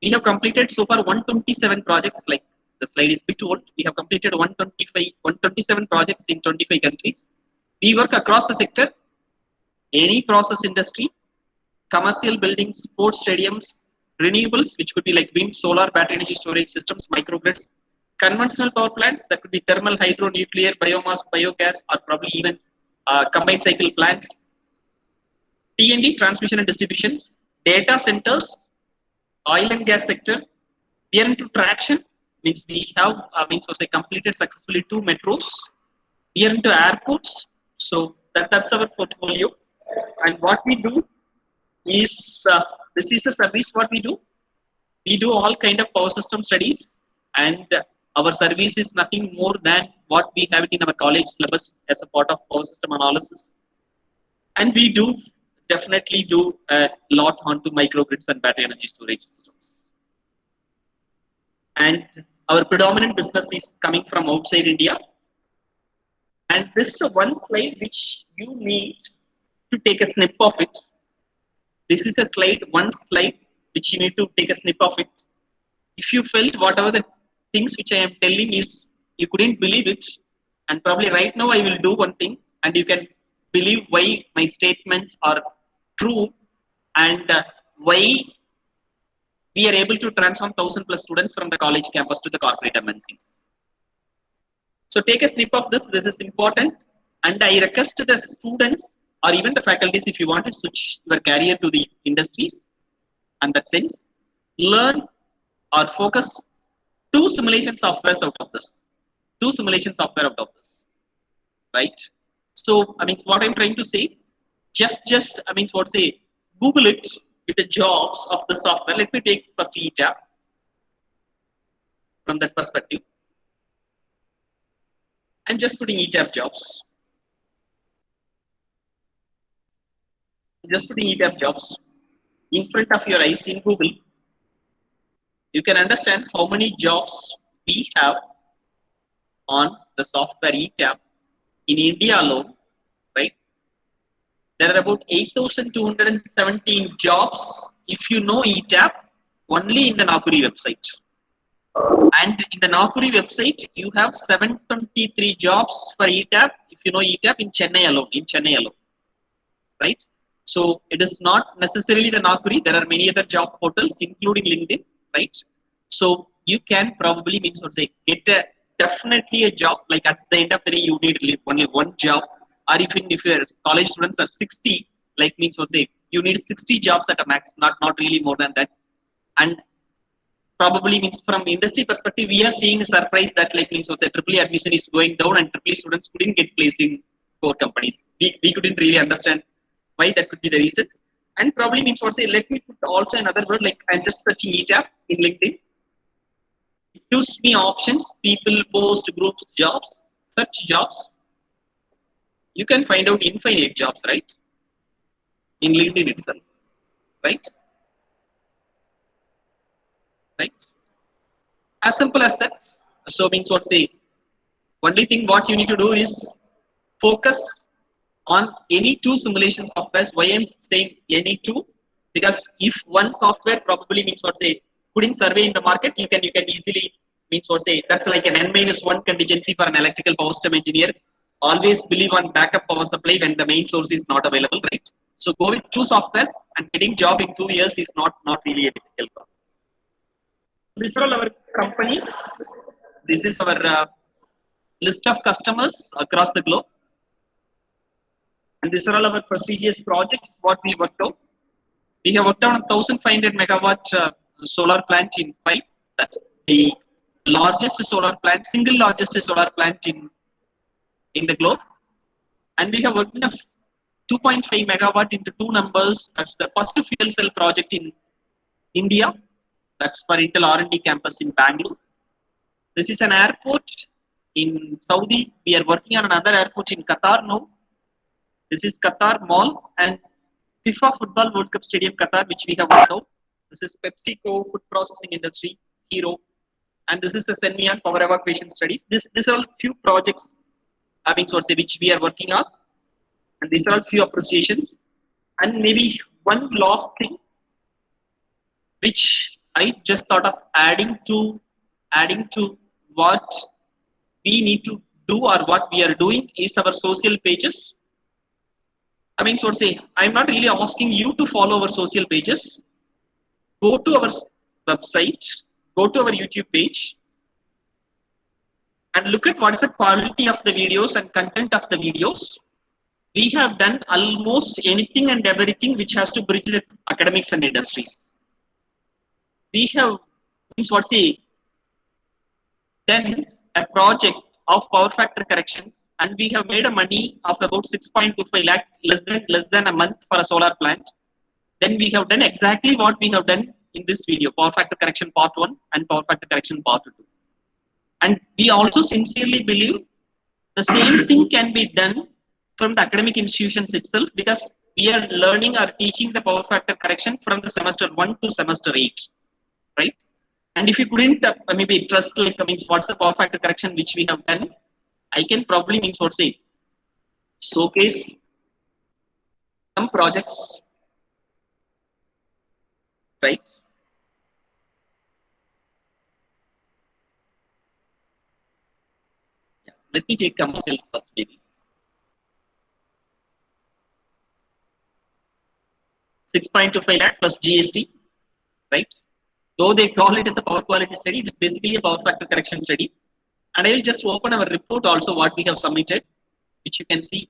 B: we have completed so far 127 projects, like the slide is bit old. We have completed 127 projects in 25 countries. We work across the sector, any process industry, commercial buildings, sports stadiums, renewables, which could be like wind, solar, battery energy storage systems, microgrids, conventional power plants, that could be thermal, hydro, nuclear, biomass, biogas, or probably even combined cycle plants, T&D, transmission and distributions, data centers, oil and gas sector. We are into traction, means we have completed successfully 2 metros. We are into airports, so that's our portfolio. And what we do is this is a service. What we do all kind of power system studies, and our service is nothing more than what we have it in our college syllabus as a part of power system analysis. And we do definitely do a lot onto microgrids and battery energy storage systems. And our predominant business is coming from outside India. And this is one slide which you need to take a snip of it. This is one slide which you need to take a snip of it. If you felt whatever the things which I am telling is, you couldn't believe it, and probably right now I will do one thing, and you can believe why my statements are true, and why we are able to transform 1,000 plus students from the college campus to the corporate MNCs. So take a snip of this. This is important, and I request the students or even the faculties, if you want to switch your career to the industries, and that sense, learn or focus 2 simulation softwares out of this. 2 simulation software out of this, right? So what I'm trying to say, just Google it with the jobs of the software. Let me take first ETAP from that perspective. I'm just putting ETAP jobs. Just putting ETAP jobs in front of your eyes in Google. You can understand how many jobs we have on the software ETAP in India alone, right? There are about 8,217 jobs, if you know ETAP, only in the Naukri website. And in the Naukri website, you have 723 jobs for ETAP, if you know ETAP, in Chennai alone. right? So it is not necessarily the Naukri. There are many other job portals, including LinkedIn, right? So you can probably means what say get a definitely a job. Like at the end of the day, you need only one job, or even if your college students are 60, like means what say you need 60 jobs at a max, not really more than that. And probably means from industry perspective, we are seeing a surprise that like means what say triple admission is going down and triple students couldn't get placed in core companies. We couldn't really understand why that could be the reasons. And probably means what say let me put also another word, like I'm just searching ETAP in LinkedIn. It gives me options. People post groups jobs, search jobs. You can find out infinite jobs, right? In LinkedIn itself, right? Right? As simple as that. So means what say only thing what you need to do is focus on any two simulation softwares. Why I'm saying any two? Because if one software probably means what say putting survey in the market, you can easily means what say that's like an n-1 contingency for an electrical power system engineer. Always believe on backup power supply when the main source is not available, right? So go with two softwares and getting job in 2 years is not really a difficult problem. These are all our companies. This is our list of customers across the globe. And these are all our prestigious projects, what we worked on. We have worked on a 1500 megawatt solar plant in pipe. That's the largest solar plant, single largest solar plant in the globe. And we have worked in a 2.5 megawatt into two numbers. That's the first fuel cell project in India. That's for Intel R&D campus in Bangalore. This is an airport in Saudi. We are working on another airport in Qatar now. This is Qatar Mall and FIFA Football World Cup Stadium Qatar, which we have worked out. This is PepsiCo Food Processing Industry, Hero, and this is the Senmian Power Evacuation Studies. These are all few projects, I mean, source which we are working on, and these are all few appreciations. And maybe one last thing, which I just thought of adding to what we need to do or what we are doing is our social pages. I mean, so say, I'm not really asking you to follow our social pages. Go to our website, go to our YouTube page, and look at what is the quality of the videos and content of the videos. We have done almost anything and everything which has to bridge the academics and industries. We have, means what say, done a project of power factor corrections, and we have made a money of about 6.25 lakh less than a month for a solar plant. Then we have done exactly what we have done in this video, power factor correction part 1 and power factor correction part 2. And we also sincerely believe the same thing can be done from the academic institutions itself, because we are learning or teaching the power factor correction from the semester 1 to semester 8, right? And if you couldn't maybe trust like means what's the power factor correction which we have done, I can probably means what say showcase some projects, right? Yeah. Let me take commercials first, maybe. 6.25 lakh plus GST, right? Though they call it as a power quality study, it is basically a power factor correction study. And I will just open our report also what we have submitted, which you can see.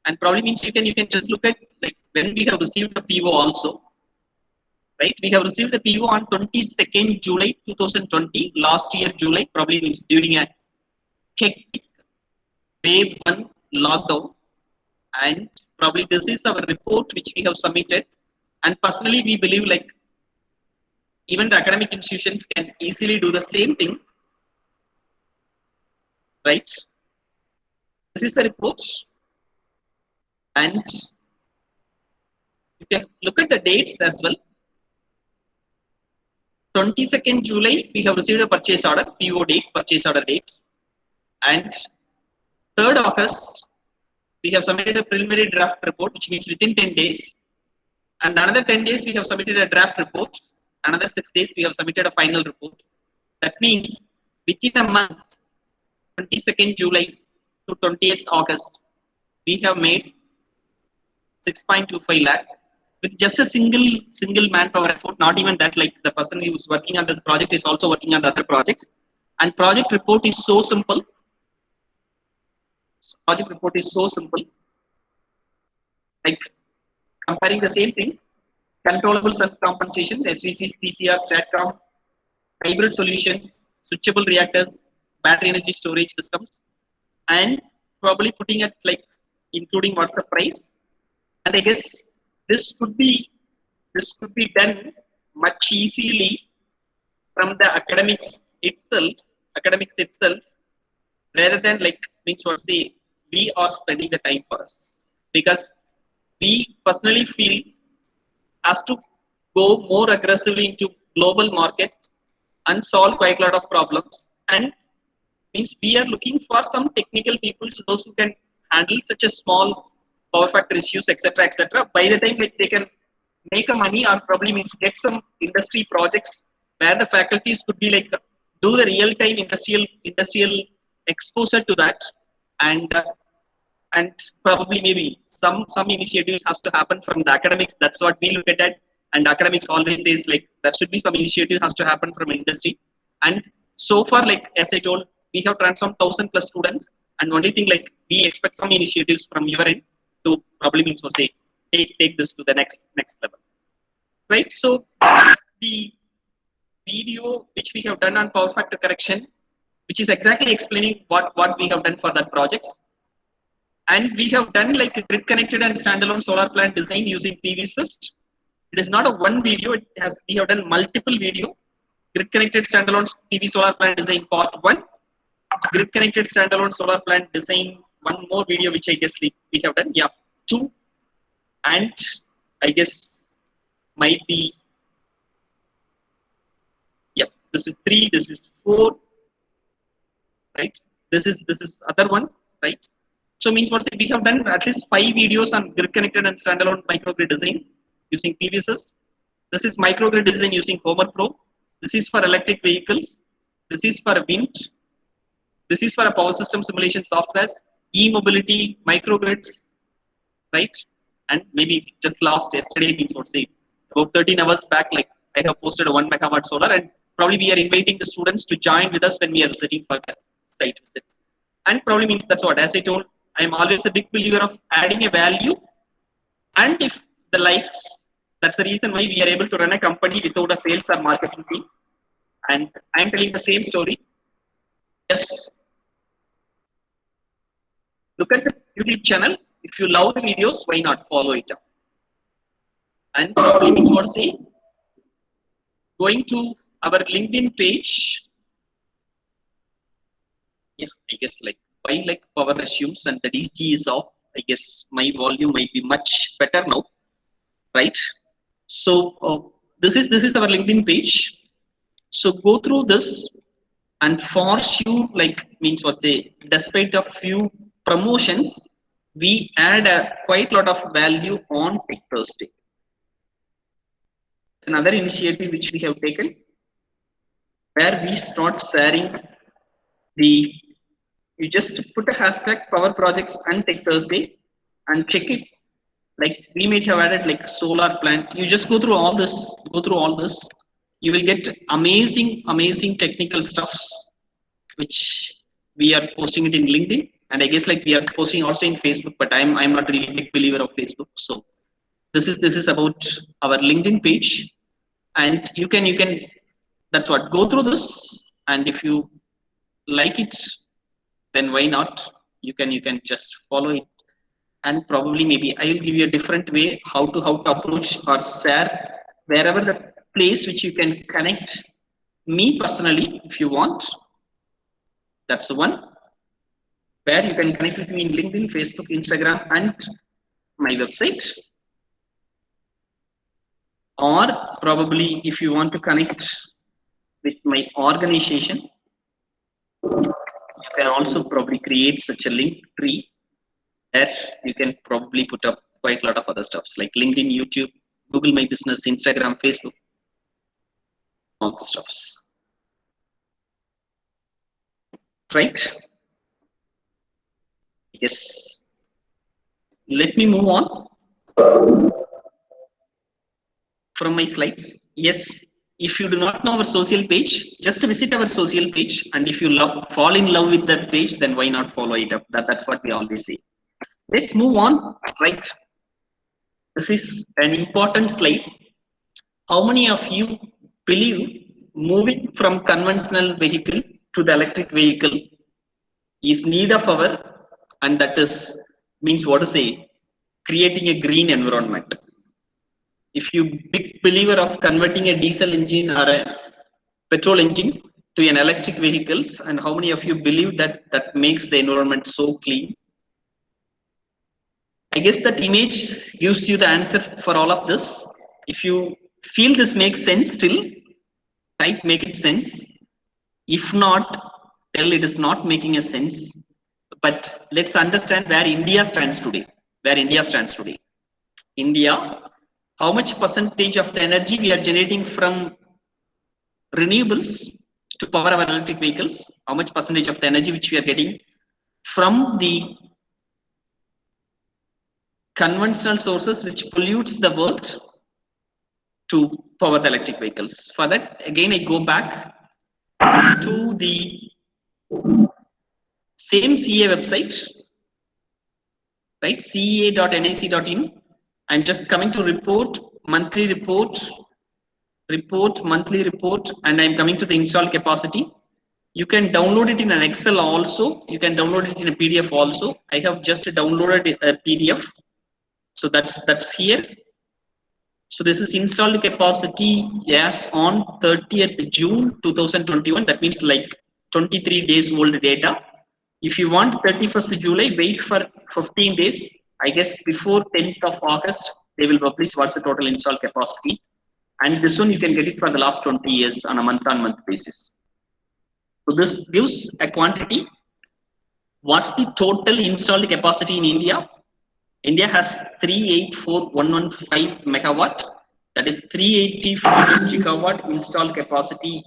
B: And probably means you can just look at like when we have received the PO also, right? We have received the PO on 22nd July 2020, last year July, probably means during a hectic wave 1 lockdown. And probably this is our report which we have submitted. And personally, we believe like even the academic institutions can easily do the same thing, right? This is the report, and you can look at the dates as well. 22nd July, we have received a purchase order, PO date, purchase order date, and 3rd August, we have submitted a preliminary draft report, which means within 10 days, and another 10 days, we have submitted a draft report, another 6 days, we have submitted a final report. That means within a month, 22nd July to 20th August, we have made 6.25 lakh with just a single manpower effort. Not even that, like the person who is working on this project is also working on the other projects. And project report is so simple. Project report is so simple. Like comparing the same thing, controllable compensation, SVCs, PCR, StatCom, hybrid solutions, switchable reactors, battery energy storage systems, and probably putting it like including what's the price. And I guess this could be done much easily from the academics itself, rather than like means what say we are spending the time for us, because we personally feel has to go more aggressively into global market and solve quite a lot of problems. And means we are looking for some technical people, so those who can handle such a small power factor issues, etc., etc. By the time like they can make a money or probably means get some industry projects where the faculties could be like do the real time industrial exposure to that. And uh, and probably maybe some initiatives has to happen from the academics. That's what we look at it. And academics always says like there should be some initiative has to happen from industry. And so far, like as I told, we have transformed 1,000 plus students, and only thing like we expect some initiatives from your end to probably means or say take this to the next level, right? So the video which we have done on power factor correction, which is exactly explaining what we have done for that projects. And we have done like a grid connected and standalone solar plant design using PV Syst. It is not a one video, it has we have done multiple video. Grid connected standalone PV solar plant design part 1, grid connected standalone solar plant design one more video which I guess we have done, yeah, 2. And I guess might be, yep, this is 3, this is 4, right? This is other one, right? So means what we have done at least 5 videos on grid connected and standalone microgrid design using PVSys. This is microgrid design using Homer Pro. This is for electric vehicles. This is for wind. This is for a power system simulation software, e-mobility, microgrids, right? And maybe just last yesterday means what say about 13 hours back, like I have posted a 1 megawatt solar, and probably we are inviting the students to join with us when we are visiting for the site visits. And probably means that's what, as I told, I am always a big believer of adding a value. And if the likes, that's the reason why we are able to run a company without a sales or marketing team. And I'm telling the same story. Yes, look at the YouTube channel. If you love the videos, why not follow it up? And probably means what say, going to our LinkedIn page. Yeah, I guess like why like power assumes and the DG is off. I guess my volume might be much better now, right? So this is our LinkedIn page. So go through this, and for sure, like means what say, despite a few promotions, we add a quite lot of value on Tech Thursday. Another initiative which we have taken, where we start sharing the, you just put a hashtag power projects and Tech Thursday and check it. Like we may have added like solar plant. You just go through all this, you will get amazing technical stuffs which we are posting it in LinkedIn. And I guess like we are posting also in Facebook, but I'm not really a big believer of Facebook. So this is about our LinkedIn page. And you can that's what, go through this, and if you like it, then why not, you can just follow it. And probably maybe I will give you a different way how to approach or share wherever the place which you can connect me personally if you want. That's the one where you can connect with me in LinkedIn, Facebook, Instagram, and my website. Or probably if you want to connect with my organization, you can also probably create such a link tree there. You can probably put up quite a lot of other stuffs like LinkedIn, YouTube, Google My Business, Instagram, Facebook, all the stuffs, right? Yes, let me move on. from my slides. Yes, if you do not know our social page, just visit our social page, and if you fall in love with that page, then why not follow it up? That's what we always say. Let's move on. Right, this is an important slide. How many of you believe moving from conventional vehicle to the electric vehicle is need of our, and that is means what to say, creating a green environment? If you big believer of converting a diesel engine or a petrol engine to an electric vehicles, and how many of you believe that that makes the environment so clean? I guess that image gives you the answer for all of this. If you feel this makes sense still, type make it sense. If not, tell it is not making a sense. But let's understand where India stands today. Where India stands today. India, how much percentage of the energy we are generating from renewables to power our electric vehicles? How much percentage of the energy which we are getting from the conventional sources which pollutes the world to power the electric vehicles? For that, again, I go back to the same CA website, right? cea.nic.in. I'm just coming to report, monthly report, monthly report, and I'm coming to the install capacity. You can download it in an Excel also. You can download it in a PDF also. I have just downloaded a PDF. So that's here. So this is installed capacity, yes, on 30th June 2021. That means like 23 days old data. If you want 31st July, wait for 15 days. I guess before 10th of August, they will publish what's the total install capacity. And this one you can get it for the last 20 years on a month-on-month basis. So this gives a quantity. What's the total installed capacity in India? India has 384,115 megawatt. That is 384 gigawatt installed capacity.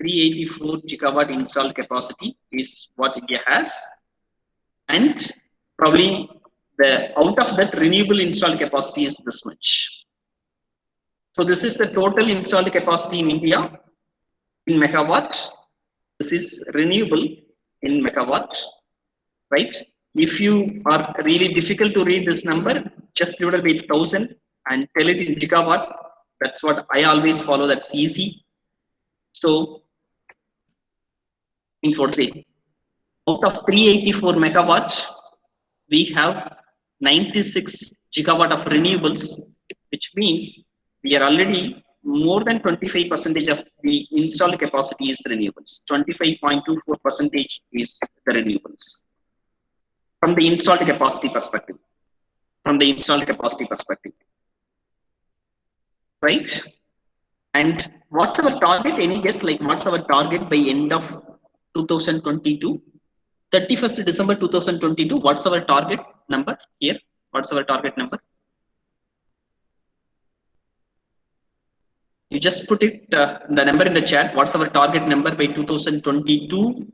B: 384 gigawatt installed capacity is what India has. And probably the out of that renewable installed capacity is this much. So this is the total installed capacity in India in megawatt. This is renewable in megawatt, right? If you are really difficult to read this number, just divide by 1000 and tell it in gigawatt. That's what I always follow. That's easy. So, means what say? Out of 384 megawatts, we have 96 gigawatt of renewables, which means we are already more than 25% of the installed capacity is renewables. 25.24% is the renewables. From the installed capacity perspective. Right? And what's our target? Any guess, like what's our target by end of 2022? 31st December 2022, what's our target number here? What's our target number? You just put it, the number in the chat. What's our target number by 2022,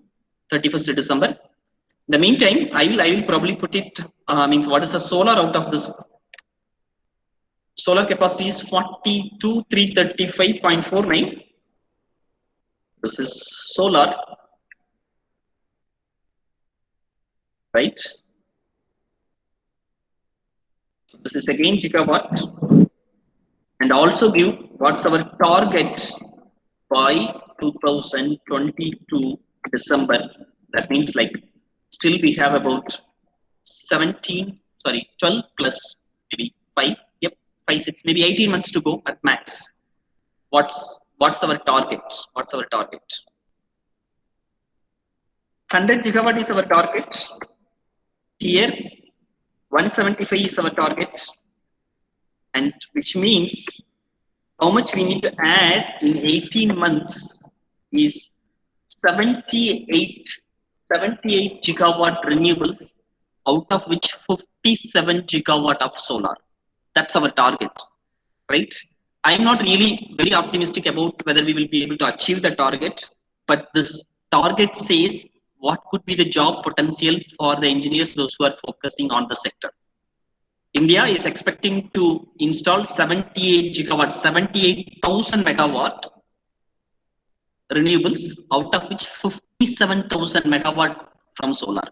B: 31st December? In the meantime, I will probably put it, means what is the solar out of this? Solar capacity is 42,335.49. This is solar, right? So this is again gigawatt, and also give what's our target by 2022 December. That means like still we have about 12 plus maybe 5, yep, 5, 6, maybe 18 months to go at max. What's our target? 100 gigawatt is our target. Here 175 is our target, and which means how much we need to add in 18 months is 78 gigawatt renewables, out of which 57 gigawatt of solar. That's our target, right? I'm not really very optimistic about whether we will be able to achieve the target, but this target says what could be the job potential for the engineers, those who are focusing on the sector. India is expecting to install 78 gigawatts, 78,000 megawatt renewables, out of which 57,000 megawatt from solar.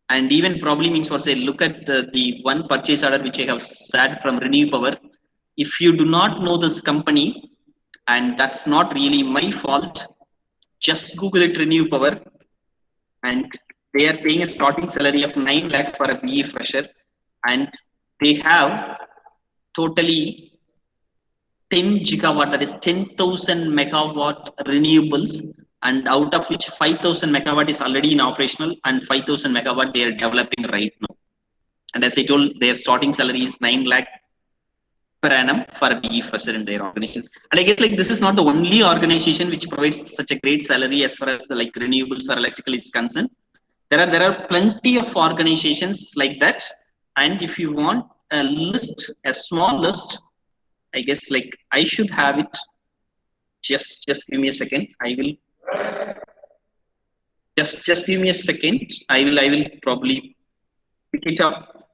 B: And even probably means for say, look at the one purchase order which I have said from Renew Power. If you do not know this company, and that's not really my fault, just Google it, Renew Power, and they are paying a starting salary of 9 lakh for a BE fresher, and they have totally 10 gigawatt, that is 10,000 megawatt renewables, and out of which 5,000 megawatt is already in operational and 5,000 megawatt they are developing right now. And as I told, their starting salary is 9 lakh per annum for a BE fresher in their organization. And I guess like this is not the only organization which provides such a great salary as far as the like renewables or electrical is concerned. There are plenty of organizations like that. And if you want a list, a small list, I guess like I should have it. Just give me a second. I will just give me a second. I will probably pick it up.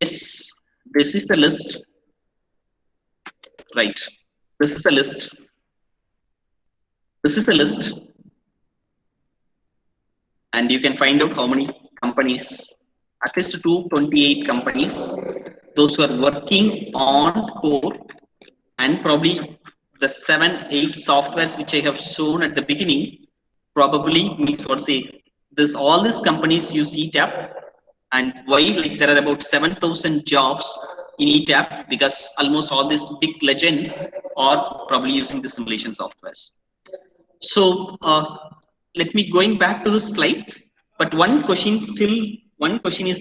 B: Yes, this is the list. Right. This is the list. This is a list. And you can find out how many companies, at least 228 companies, those who are working on core, and probably the 7-8 softwares which I have shown at the beginning probably means what say this, all these companies use ETAP. And why? Like there are about 7,000 jobs in ETAP because almost all these big legends are probably using the simulation softwares. So let me going back to the slide, but one question is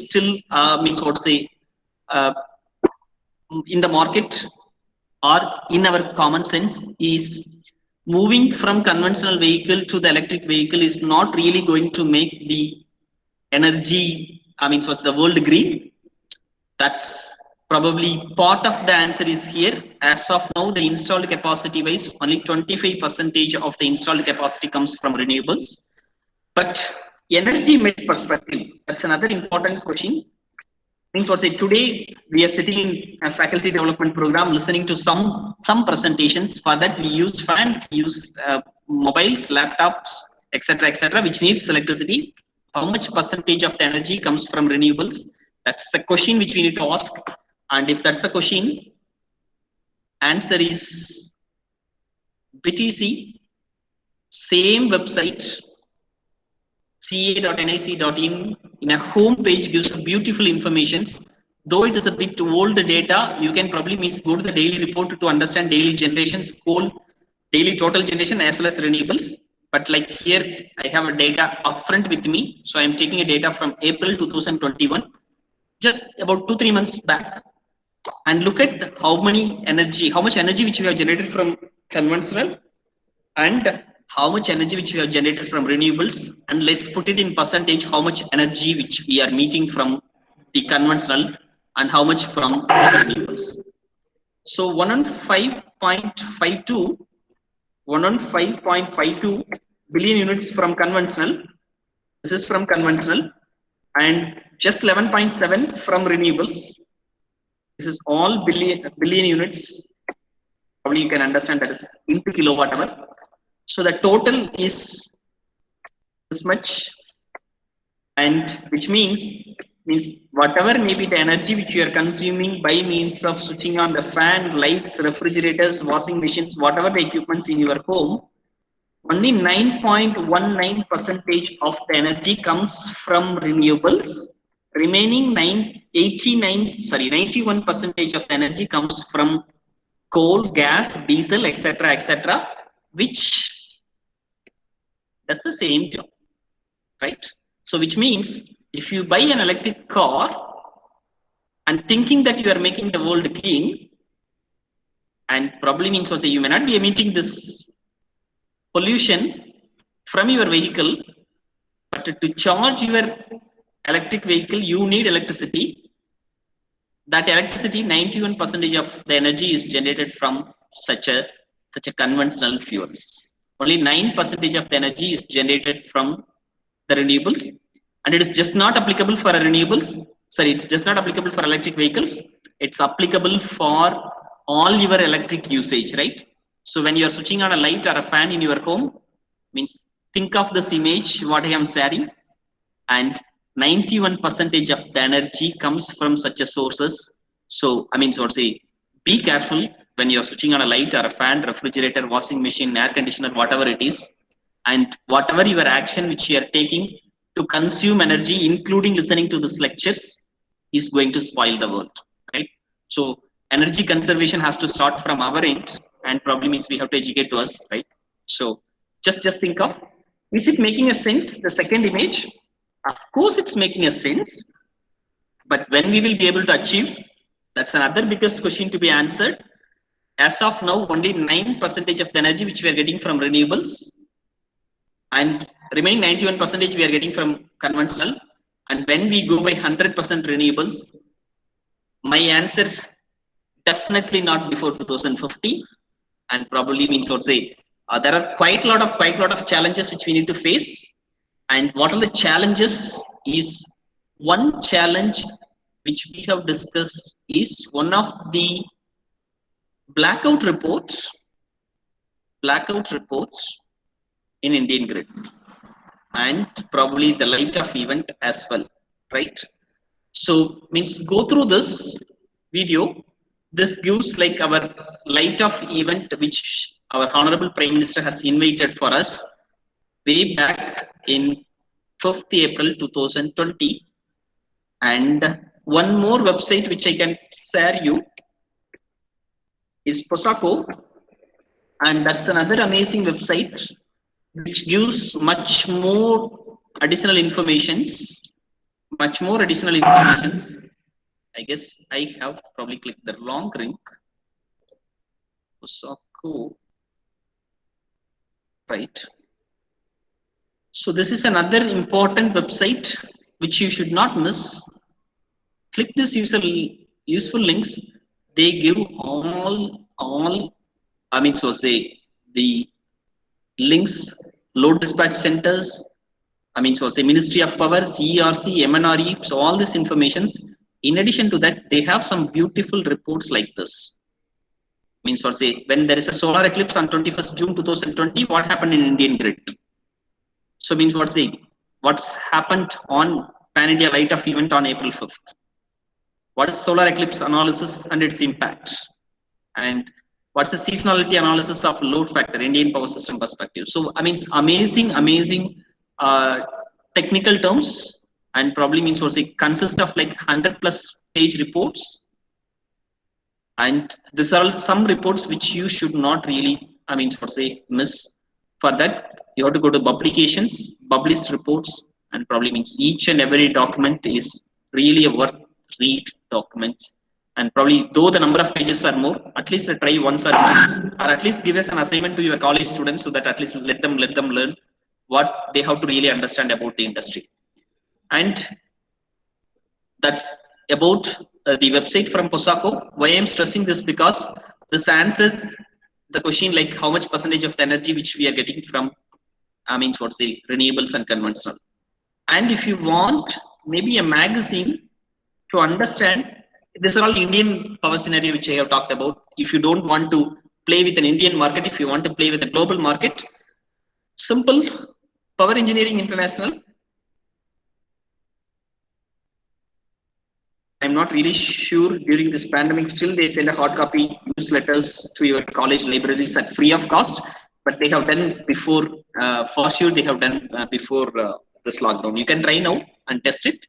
B: still means what say in the market or in our common sense is moving from conventional vehicle to the electric vehicle is not really going to make the energy, I mean, what's the world green? That's probably part of the answer is here. As of now, the installed capacity wise, only 25% of the installed capacity comes from renewables. But energy mix perspective, that's another important question. I think what say today we are sitting in a faculty development program listening to some presentations. For that we use fan, we use mobiles, laptops, etc., which needs electricity. How much percentage of the energy comes from renewables? That's the question which we need to ask. And if that's the question, answer is BTC, same website, ca.nic.in, in a home page gives beautiful informations. Though it is a bit old data, you can probably means go to the daily report to understand daily generations, coal, daily total generation as well as renewables. But like here, I have a data upfront with me. So I'm taking a data from April 2021, just about 2-3 months back. And look at how much energy which we have generated from conventional and how much energy which we have generated from renewables, and let's put it in percentage how much energy which we are meeting from the conventional and how much from the renewables. So 115.52 billion units from conventional, this is from conventional, and just 11.7 from renewables. This is all billion units. Probably you can understand that is into kilowatt hour. So the total is this much, and which means whatever may be the energy which you are consuming by means of switching on the fan, lights, refrigerators, washing machines, whatever the equipments in your home, only 9.19% of the energy comes from renewables. Remaining 91% of the energy comes from coal, gas, diesel, etc., which does the same job, right? So which means if you buy an electric car and thinking that you are making the world clean, and probably means also you may not be emitting this pollution from your vehicle, but to charge your electric vehicle you need electricity. That electricity, 91% of the energy is generated from such a conventional fuels. Only 9% of the energy is generated from the renewables, and it is just not applicable for renewables. sorry, it's just not applicable for electric vehicles. It's applicable for all your electric usage, right? So when you are switching on a light or a fan in your home, means think of this image what I am sharing, and 91% of the energy comes from such a sources. So I mean, so say, be careful when you're switching on a light or a fan, refrigerator, washing machine, air conditioner, whatever it is, and whatever your action which you are taking to consume energy, including listening to these lectures, is going to spoil the world, right? So energy conservation has to start from our end, and probably means we have to educate to us, right? So just think of, is it making a sense, the second image? Of course it's making a sense, but when we will be able to achieve, that's another biggest question to be answered. As of now, only 9% of the energy which we are getting from renewables, and remaining 91% we are getting from conventional. And when we go by 100% renewables, my answer, definitely not before 2050. And probably means, what say, there are quite a lot of challenges which we need to face. And what are the challenges is, one challenge which we have discussed is one of the blackout reports in Indian grid, and probably the light of event as well, right? So means go through this video. This gives like our light of event which our honorable Prime Minister has invited for us way back in 5th April 2020. And one more website which I can share you is POSACO, and that's another amazing website which gives much more additional informations. I guess I have probably clicked the wrong link. POSACO, right? So this is another important website which you should not miss. Click this useful links. They give all I mean, so say the links, load dispatch centers, I mean, so say Ministry of Power, CERC, MNRE, so all this informations. In addition to that, they have some beautiful reports like this. Means, for say, when there is a solar eclipse on 21st June 2020, what happened in Indian grid? So means, what say, what's happened on Pan India Light of Event on April 5th? What is solar eclipse analysis and its impact? And what's the seasonality analysis of load factor, Indian power system perspective? So I mean, it's amazing technical terms, and probably means, what say, consist of like 100+ page reports. And these are some reports which you should not really, I mean, for say, miss. For that, you have to go to publications, published reports, and probably means each and every document is really a worth read document. And probably though the number of pages are more, at least try once, or at least give us an assignment to your college students, so that at least let them learn what they have to really understand about the industry. And that's about the website from POSACO. Why I'm stressing this, because this answers the question like how much percentage of the energy which we are getting from, I mean, what say, renewables and conventional. And if you want maybe a magazine to understand, this is all Indian power scenario which I have talked about. If you don't want to play with an Indian market, if you want to play with a global market, simple, Power Engineering International. I'm not really sure, during this pandemic still they send a hard copy newsletters to your college libraries at free of cost, but they have done before, for sure they have done before this lockdown. You can try now and test it.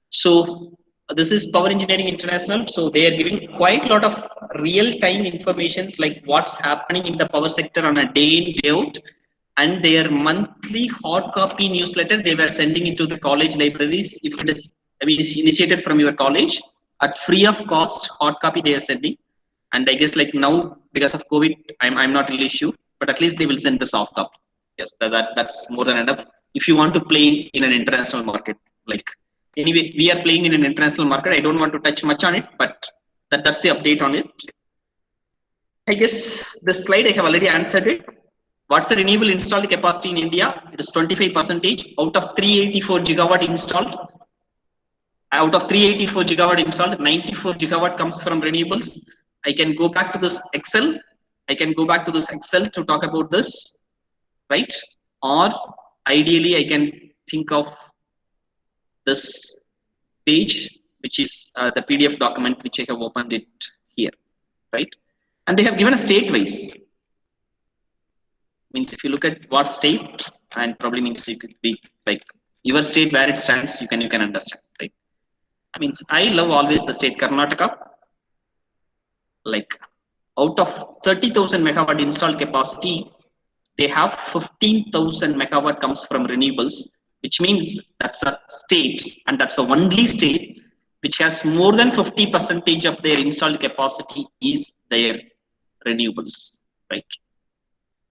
B: So this is Power Engineering International. So they are giving quite a lot of real-time informations like what's happening in the power sector on a day in, day out. And their monthly hard copy newsletter, they were sending it to the college libraries. If it is, I mean, it's initiated from your college at free of cost, hard copy they are sending. And I guess like now, because of COVID, I'm not really sure, but at least they will send the soft copy. Yes, that's more than enough. If you want to play in an international market, like anyway, we are playing in an international market. I don't want to touch much on it, but that's the update on it. I guess this slide I have already answered it. What's the renewable installed capacity in India? It is 25% out of 384 gigawatt installed. Out of 384 gigawatt installed, 94 gigawatt comes from renewables. I can go back to this Excel. I can go back to this Excel to talk about this, right? Or ideally, I can think of this page, which is the PDF document, which I have opened it here, right? And they have given a state-wise. Means if you look at what state, and probably means you could be like your state where it stands, you can understand, right? I mean, I love always the state Karnataka. Like out of 30,000 megawatt installed capacity, they have 15,000 megawatt comes from renewables, which means that's a state, and that's the only state which has more than 50% of their installed capacity is their renewables, right?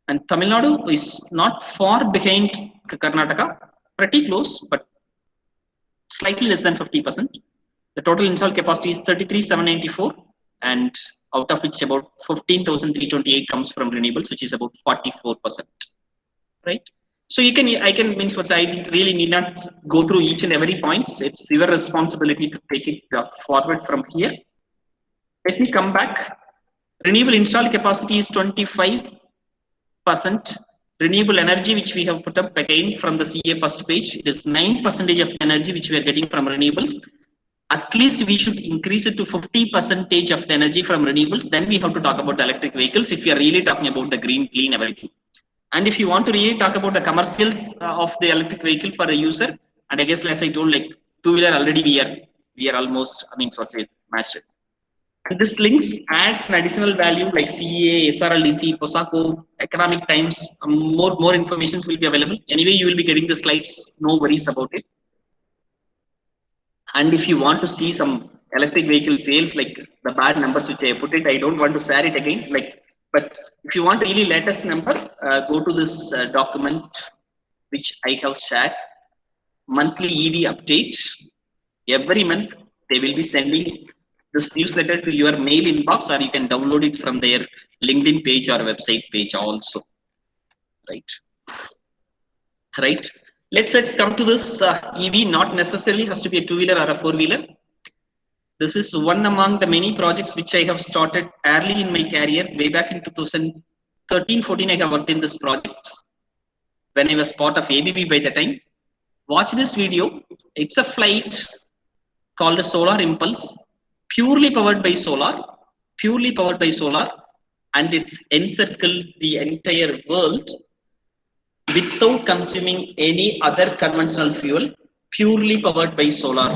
B: And Tamil Nadu is not far behind Karnataka, pretty close, but slightly less than 50%. The total installed capacity is 33,794, and out of which about 15,328 comes from renewables, which is about 44%, right? So I can means what I really need not go through each and every points. It's your responsibility to take it forward from here. Let me come back. Renewable installed capacity is 25%. Renewable energy, which we have put up again from the CA first page, it is 9% of energy which we are getting from renewables. At least we should increase it to 50% of the energy from renewables. Then we have to talk about the electric vehicles if we are really talking about the green, clean, everything. And if you want to really talk about the commercials of the electric vehicle for the user, and I guess as I told, like two-wheeler already we are almost, I mean, what's it, matched. And this links adds an additional value like CEA, SRLDC, POSACO, Economic Times. More information will be available. Anyway, you will be getting the slides. No worries about it. And if you want to see some electric vehicle sales, like the bad numbers which I put it, I don't want to share it again. Like, but if you want really latest number, go to this document which I have shared. Monthly EV update. Every month they will be sending this newsletter to your mail inbox, or you can download it from their LinkedIn page or website page also. Right. Let's come to this EV. Not necessarily has to be a two-wheeler or a four-wheeler. This is one among the many projects which I have started early in my career. Way back in 2013-14, I have worked in this project when I was part of ABB by the time. Watch this video. It's a flight called a Solar Impulse, purely powered by solar, and it's encircled the entire world without consuming any other conventional fuel, purely powered by solar.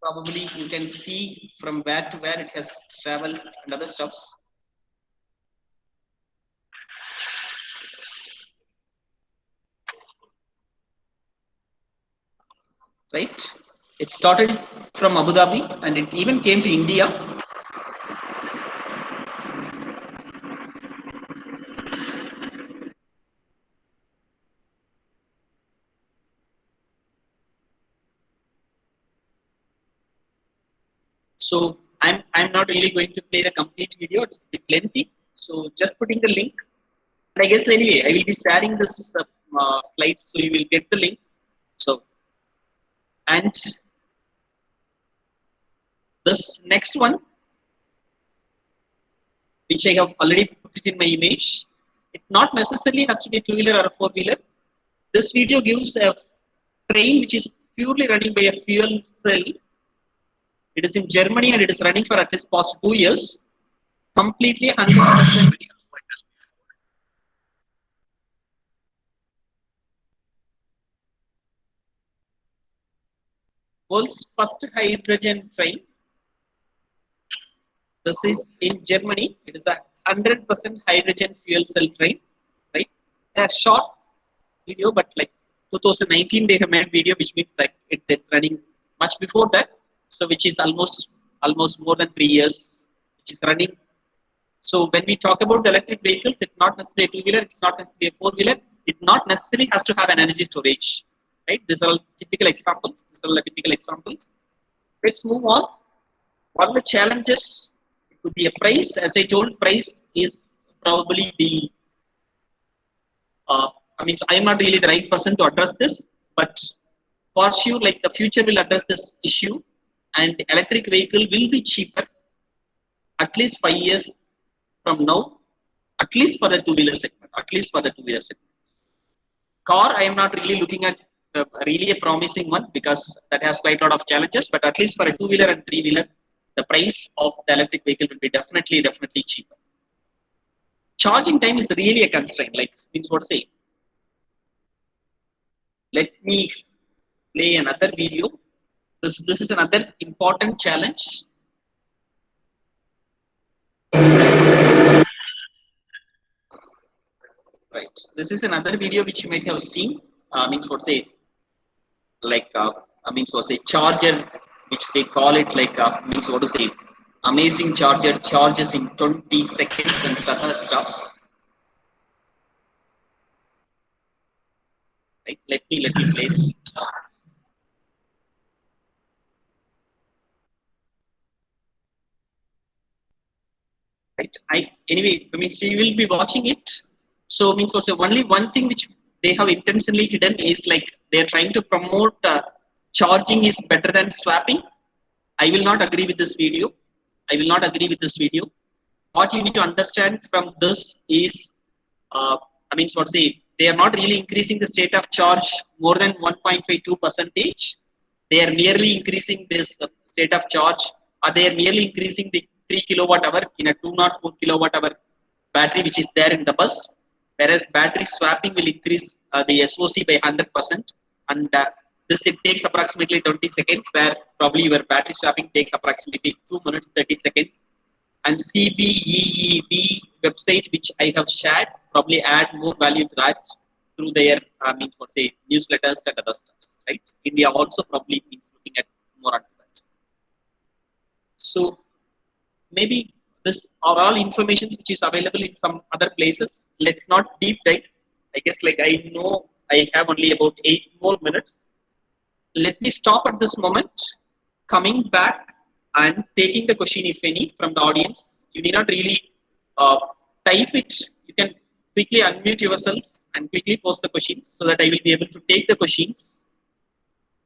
B: Probably you can see from where to where it has traveled and other stuffs. Right? It started from Abu Dhabi and it even came to India. So I'm not really going to play the complete video. It's a bit lengthy. So just putting the link. And I guess anyway, I will be sharing this slide, so you will get the link. So, and this next one, which I have already put it in my image, it not necessarily has to be a two-wheeler or a four-wheeler. This video gives a train which is purely running by a fuel cell. It is in Germany and it is running for at least past 2 years, completely 100%. World's first hydrogen train. This is in Germany. It is a 100% hydrogen fuel cell train, right? A short video, but like 2019 they have made video, which means like it's running much before that. So which is almost more than 3 years, which is running. So when we talk about the electric vehicles, it's not necessarily a two-wheeler, it's not necessarily a four-wheeler. It not necessarily has to have an energy storage, right? These are all typical examples. Let's move on. What are the challenges? It could be a price. As I told, price is probably the I mean, I'm not really the right person to address this, but for sure, like the future will address this issue, and electric vehicle will be cheaper at least 5 years from now, at least for the two-wheeler segment, at least for the two-wheeler segment. Car, I am not really looking at really a promising one because that has quite a lot of challenges. But at least for a two-wheeler and three-wheeler, the price of the electric vehicle will be definitely cheaper. Charging time is really a constraint. Like means what say? Let me play another video. This is another important challenge. Right. This is another video which you might have seen. Means what say? Like means what say? Charger, which they call it like means what to say? Amazing charger charges in 20 seconds and stuffs. Right. Let me play this. Right. I mean, so you will be watching it. So means also only one thing which they have intentionally hidden is like they are trying to promote charging is better than swapping. I will not agree with this video. I will not agree with this video. What you need to understand from this is, I mean, what say they are not really increasing the state of charge more than 1.52%. They are merely increasing this state of charge, or they are merely increasing the 3 kilowatt hour in a 204 kilowatt hour battery which is there in the bus. Whereas battery swapping will increase the SOC by 100%, and this it takes approximately 20 seconds, where probably your battery swapping takes approximately 2 minutes 30 seconds. And CBEEB website which I have shared probably add more value to that through their means what say newsletters and other stuff. Right? India also probably is looking at more onto that. So maybe this are all information which is available in some other places. Let's not deep dive. I guess like I know I have only about 8 more minutes. Let me stop at this moment. Coming back and taking the question, if any, from the audience. You need not really uh, type it. You can quickly unmute yourself and quickly post the questions so that I will be able to take the questions,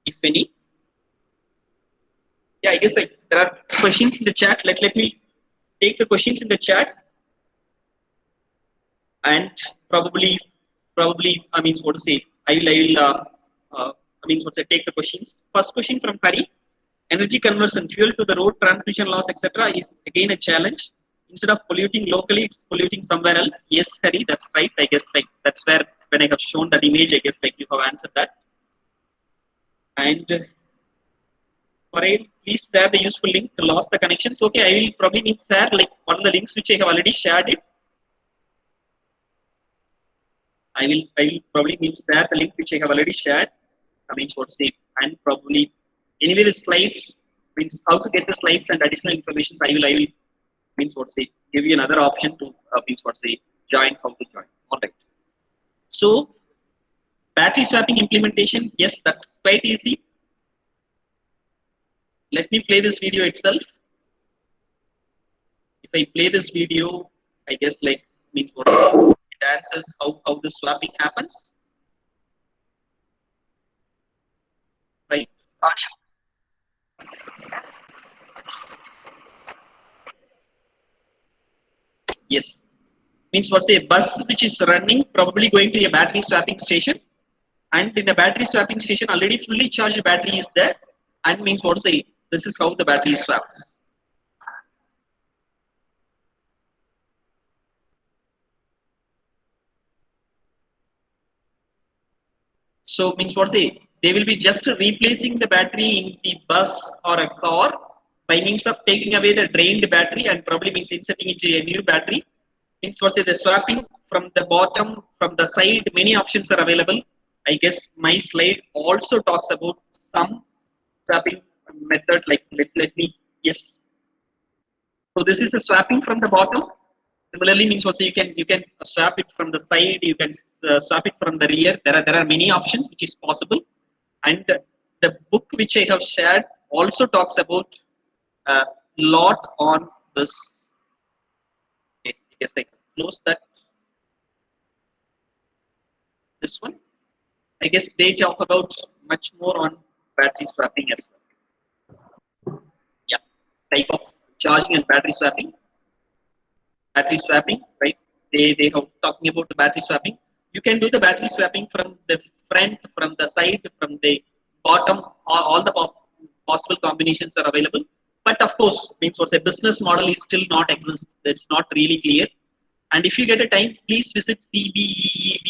B: if any. Yeah, I guess like there are questions in the chat. Let me take the questions in the chat, and probably I mean what to say. I mean what to say. Take the questions. First question from Hari. Energy conversion, fuel to the road, transmission loss, etc. is again a challenge. Instead of polluting locally, it's polluting somewhere else. Yes, Hari, that's right. I guess like that's where when I have shown that image, I guess like you have answered that. And Parail, please share the useful link to lost the connections. Okay, I will probably need share like one of the links which I have already shared it. I will probably need share the link which I have already shared. I mean, what say, and probably anyway the slides means how to get the slides and additional information. I will means what say give you another option to means what say join, how to join. All right. So battery swapping implementation, yes, that's quite easy. Let me play this video itself. If I play this video, I guess like means what it answers how the swapping happens. Right. Yes. Means what say a bus which is running probably going to a battery swapping station, and in the battery swapping station already fully charged battery is there, and means what say this is how the battery is swapped. So means what say they will be just replacing the battery in the bus or a car by means of taking away the drained battery and probably means inserting into a new battery. Means what say the swapping from the bottom, from the side, many options are available. I guess my slide also talks about some swapping method. Like let me yes. So this is a swapping from the bottom. Similarly, means also you can swap it from the side. You can swap it from the rear. There are many options which is possible, and the book which I have shared also talks about a lot on this. Okay, I guess I can close that. This one. I guess they talk about much more on battery swapping as well. Yeah, type of charging and battery swapping. Battery swapping, right? They have talking about the battery swapping. You can do the battery swapping from the front, from the side, from the bottom. All the possible combinations are available. But of course, means what's a business model is still not exist. It's not really clear. And if you get a time, please visit CBEEB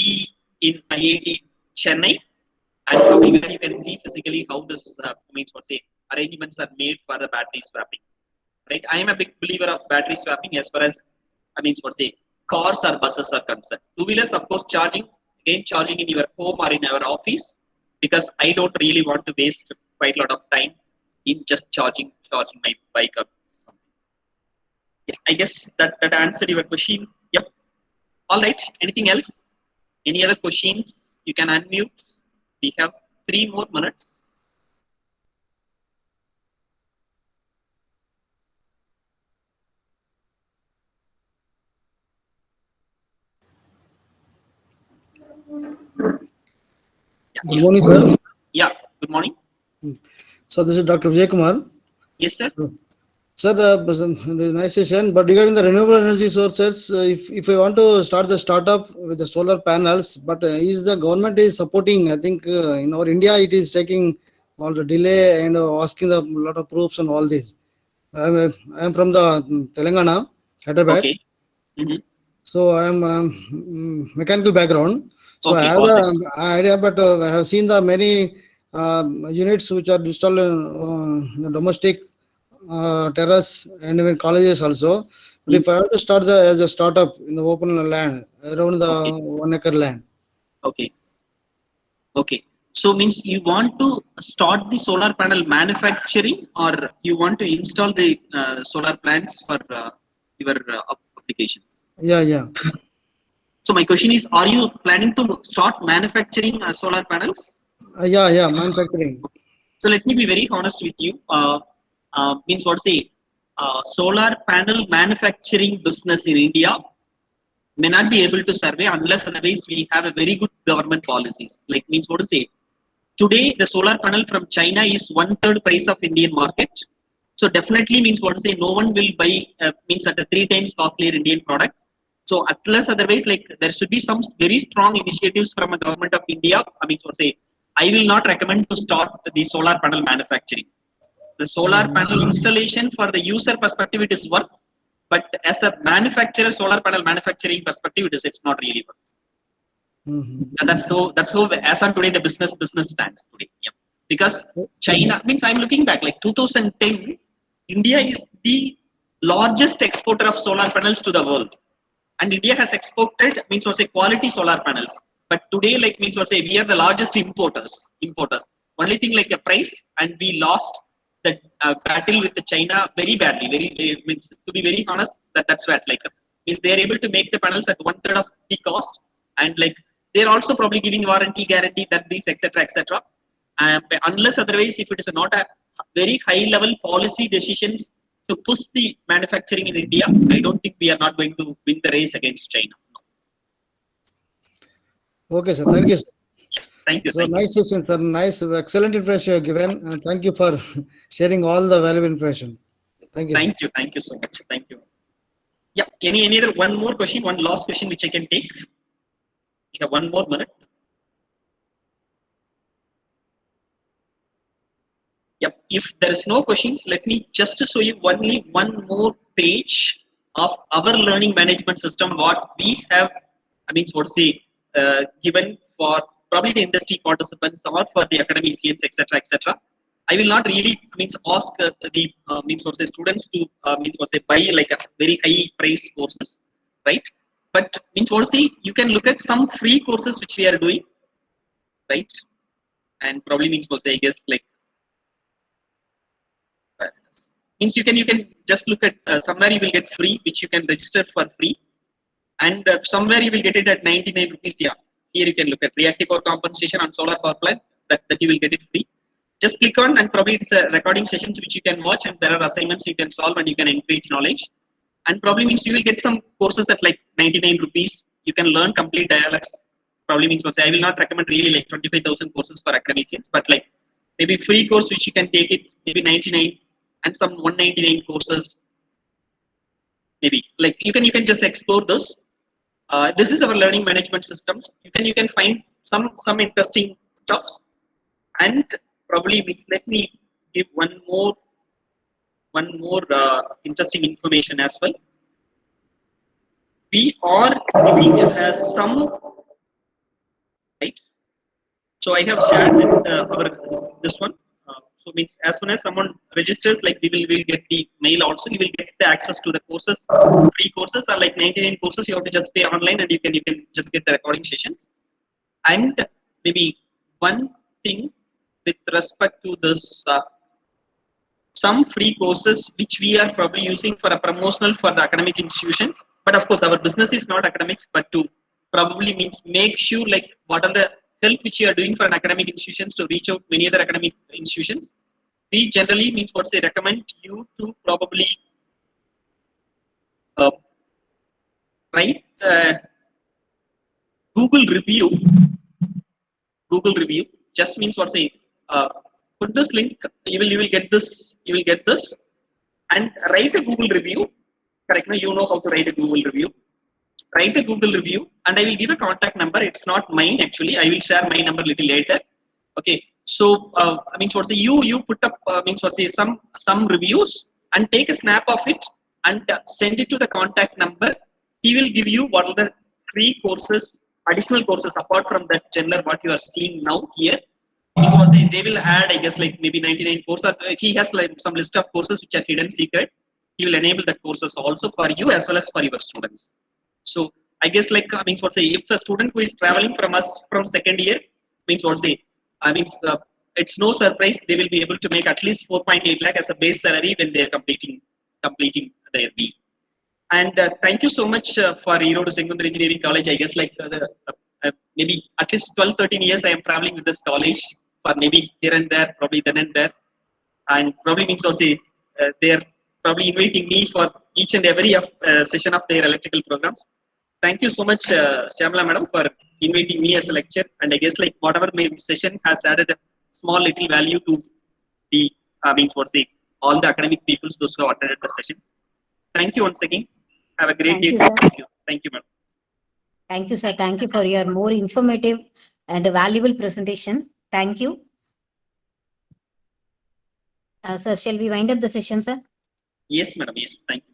B: in IIT Chennai, and probably where you can see physically how this means what's say arrangements are made for the battery swapping. Right? I am a big believer of battery swapping as far as I mean, what say cars or buses are concerned. Two-wheelers, of course, charging in your home or in our office, because I don't really want to waste quite a lot of time in just charging my bike or something. Yeah, I guess that answered your question. Yep. All right. Anything else? Any other questions? You can unmute. We have 3 more minutes. Yeah.
C: Good morning, sir.
B: Yeah. Good morning.
C: So this is Dr. Vijay Kumar.
B: Yes, sir.
C: Sir, nice session. But regarding the renewable energy sources, if I want to start the startup with the solar panels, but is the government is supporting? I think in our India it is taking all the delay and asking a lot of proofs and all this. I'm from the Telangana, Hyderabad.
B: Okay. Mm-hmm.
C: So I'm mechanical background. So I
B: Okay.
C: have the idea, but I have seen the many units which are installed in the domestic terrace and even colleges also. But if I have to start as a startup in the open land around the
B: Okay.
C: 1 acre land.
B: Okay. Okay. So means you want to start the solar panel manufacturing, or you want to install the solar plants for your applications?
C: Yeah.
B: So my question is, are you planning to start manufacturing solar panels?
C: Yeah, manufacturing.
B: So let me be very honest with you. Means what say, solar panel manufacturing business in India may not be able to survey unless otherwise we have a very good government policies. Like means what to say. Today, the solar panel from China is 1/3 price of Indian market. So definitely means what to say. No one will buy means at a 3 times costlier Indian product. So plus otherwise, like there should be some very strong initiatives from the government of India. I mean, what to say. I will not recommend to start the solar panel manufacturing. The solar panel installation for the user perspective it is work, but as a manufacturer, solar panel manufacturing perspective, it's not really work. And that's how as on today the business stands today. Yeah. Because China means I'm looking back like 2010, India is the largest exporter of solar panels to the world, and India has exported means what say quality solar panels. But today like means what say we are the largest importers. Only thing like the price, and we lost the battle with the China very badly. Very means to be very honest that's what like means they are able to make the panels at 1/3 of the cost, and like they're also probably giving warranty guarantee that these etc. Unless otherwise if it is not a very high level policy decisions to push the manufacturing in India, I don't think we are not going to win the race against China.
C: Okay, sir. Thank you, sir.
B: Thank you.
C: So nice session, sir. Nice, excellent information you have given. And thank you for sharing all the valuable information. Thank you.
B: Thank you. Thank you so much. Thank you. Yeah. Any other one more question, one last question which I can take? We have 1 more minute. Yep. If there is no questions, let me just show you only one more page of our learning management system. What we have, I mean, what say, given for probably the industry participants or for the academicians, etc. I will not really means ask the means what say students to means what say buy like a very high price courses, right? But means what say you can look at some free courses which we are doing, right? And probably means what say I guess like. Means you can just look at somewhere you will get free, which you can register for free, and somewhere you will get it at 99 rupees. Yeah, here you can look at reactive power compensation on solar power plant, that you will get it free. Just click on, and probably it's recording sessions which you can watch, and there are assignments you can solve, and you can increase knowledge. And probably means you will get some courses at like 99 rupees. You can learn complete dialects probably means what I will not recommend really like 25,000 courses for academicians, but like maybe free course which you can take it maybe 99 and some 199 courses. Maybe like you can just explore this. This is our learning management systems. You can find some interesting stuffs, and probably let me give one more interesting information as well. We are giving some, right. So I have shared with our this one. So means as soon as someone registers, like we will get the mail also. You will get the access to the courses. Free courses are like 99 courses. You have to just pay online, and you can just get the recording sessions. And maybe one thing with respect to this, some free courses which we are probably using for a promotional for the academic institutions. But of course, our business is not academics, but to probably means make sure like what are the help which you are doing for an academic institutions to reach out many other academic institutions. We generally means what they recommend you to probably uh, write Google review. Google review just means what say put this link. You will get this and write a Google review. Correct? No, you know how to write a Google review. Write a Google review, and I will give a contact number. It's not mine actually. I will share my number little later. Okay. So means what say you put up means what say some reviews and take a snap of it and send it to the contact number. He will give you what are the free courses, additional courses apart from that general what you are seeing now here. Means what say they will add, I guess, like maybe 99 courses. He has like some list of courses which are hidden secret. He will enable the courses also for you as well as for your students. So I guess like means what say if a student who is traveling from us from second year means what say I mean it's no surprise they will be able to make at least 4.8 lakh as a base salary when they are completing their B. And thank you so much for Erode Secondary Engineering College. I guess like maybe at least 12, 13 years I am traveling with this college for maybe here and there, probably then and there. And probably means also they are probably inviting me for each and every session of their electrical programs. Thank you so much, Shyamala madam, for inviting me as a lecture. And I guess like whatever my session has added a small little value to the means what say all the academic peoples those who have attended the sessions. Thank you once again. Have a great
A: Thank
B: day.
A: you, sir.
B: Thank you, madam.
A: Thank you, sir. Thank you for your more informative and valuable presentation. Thank you. Sir, shall we wind up the session, sir?
B: Yes, madam. Yes, thank you.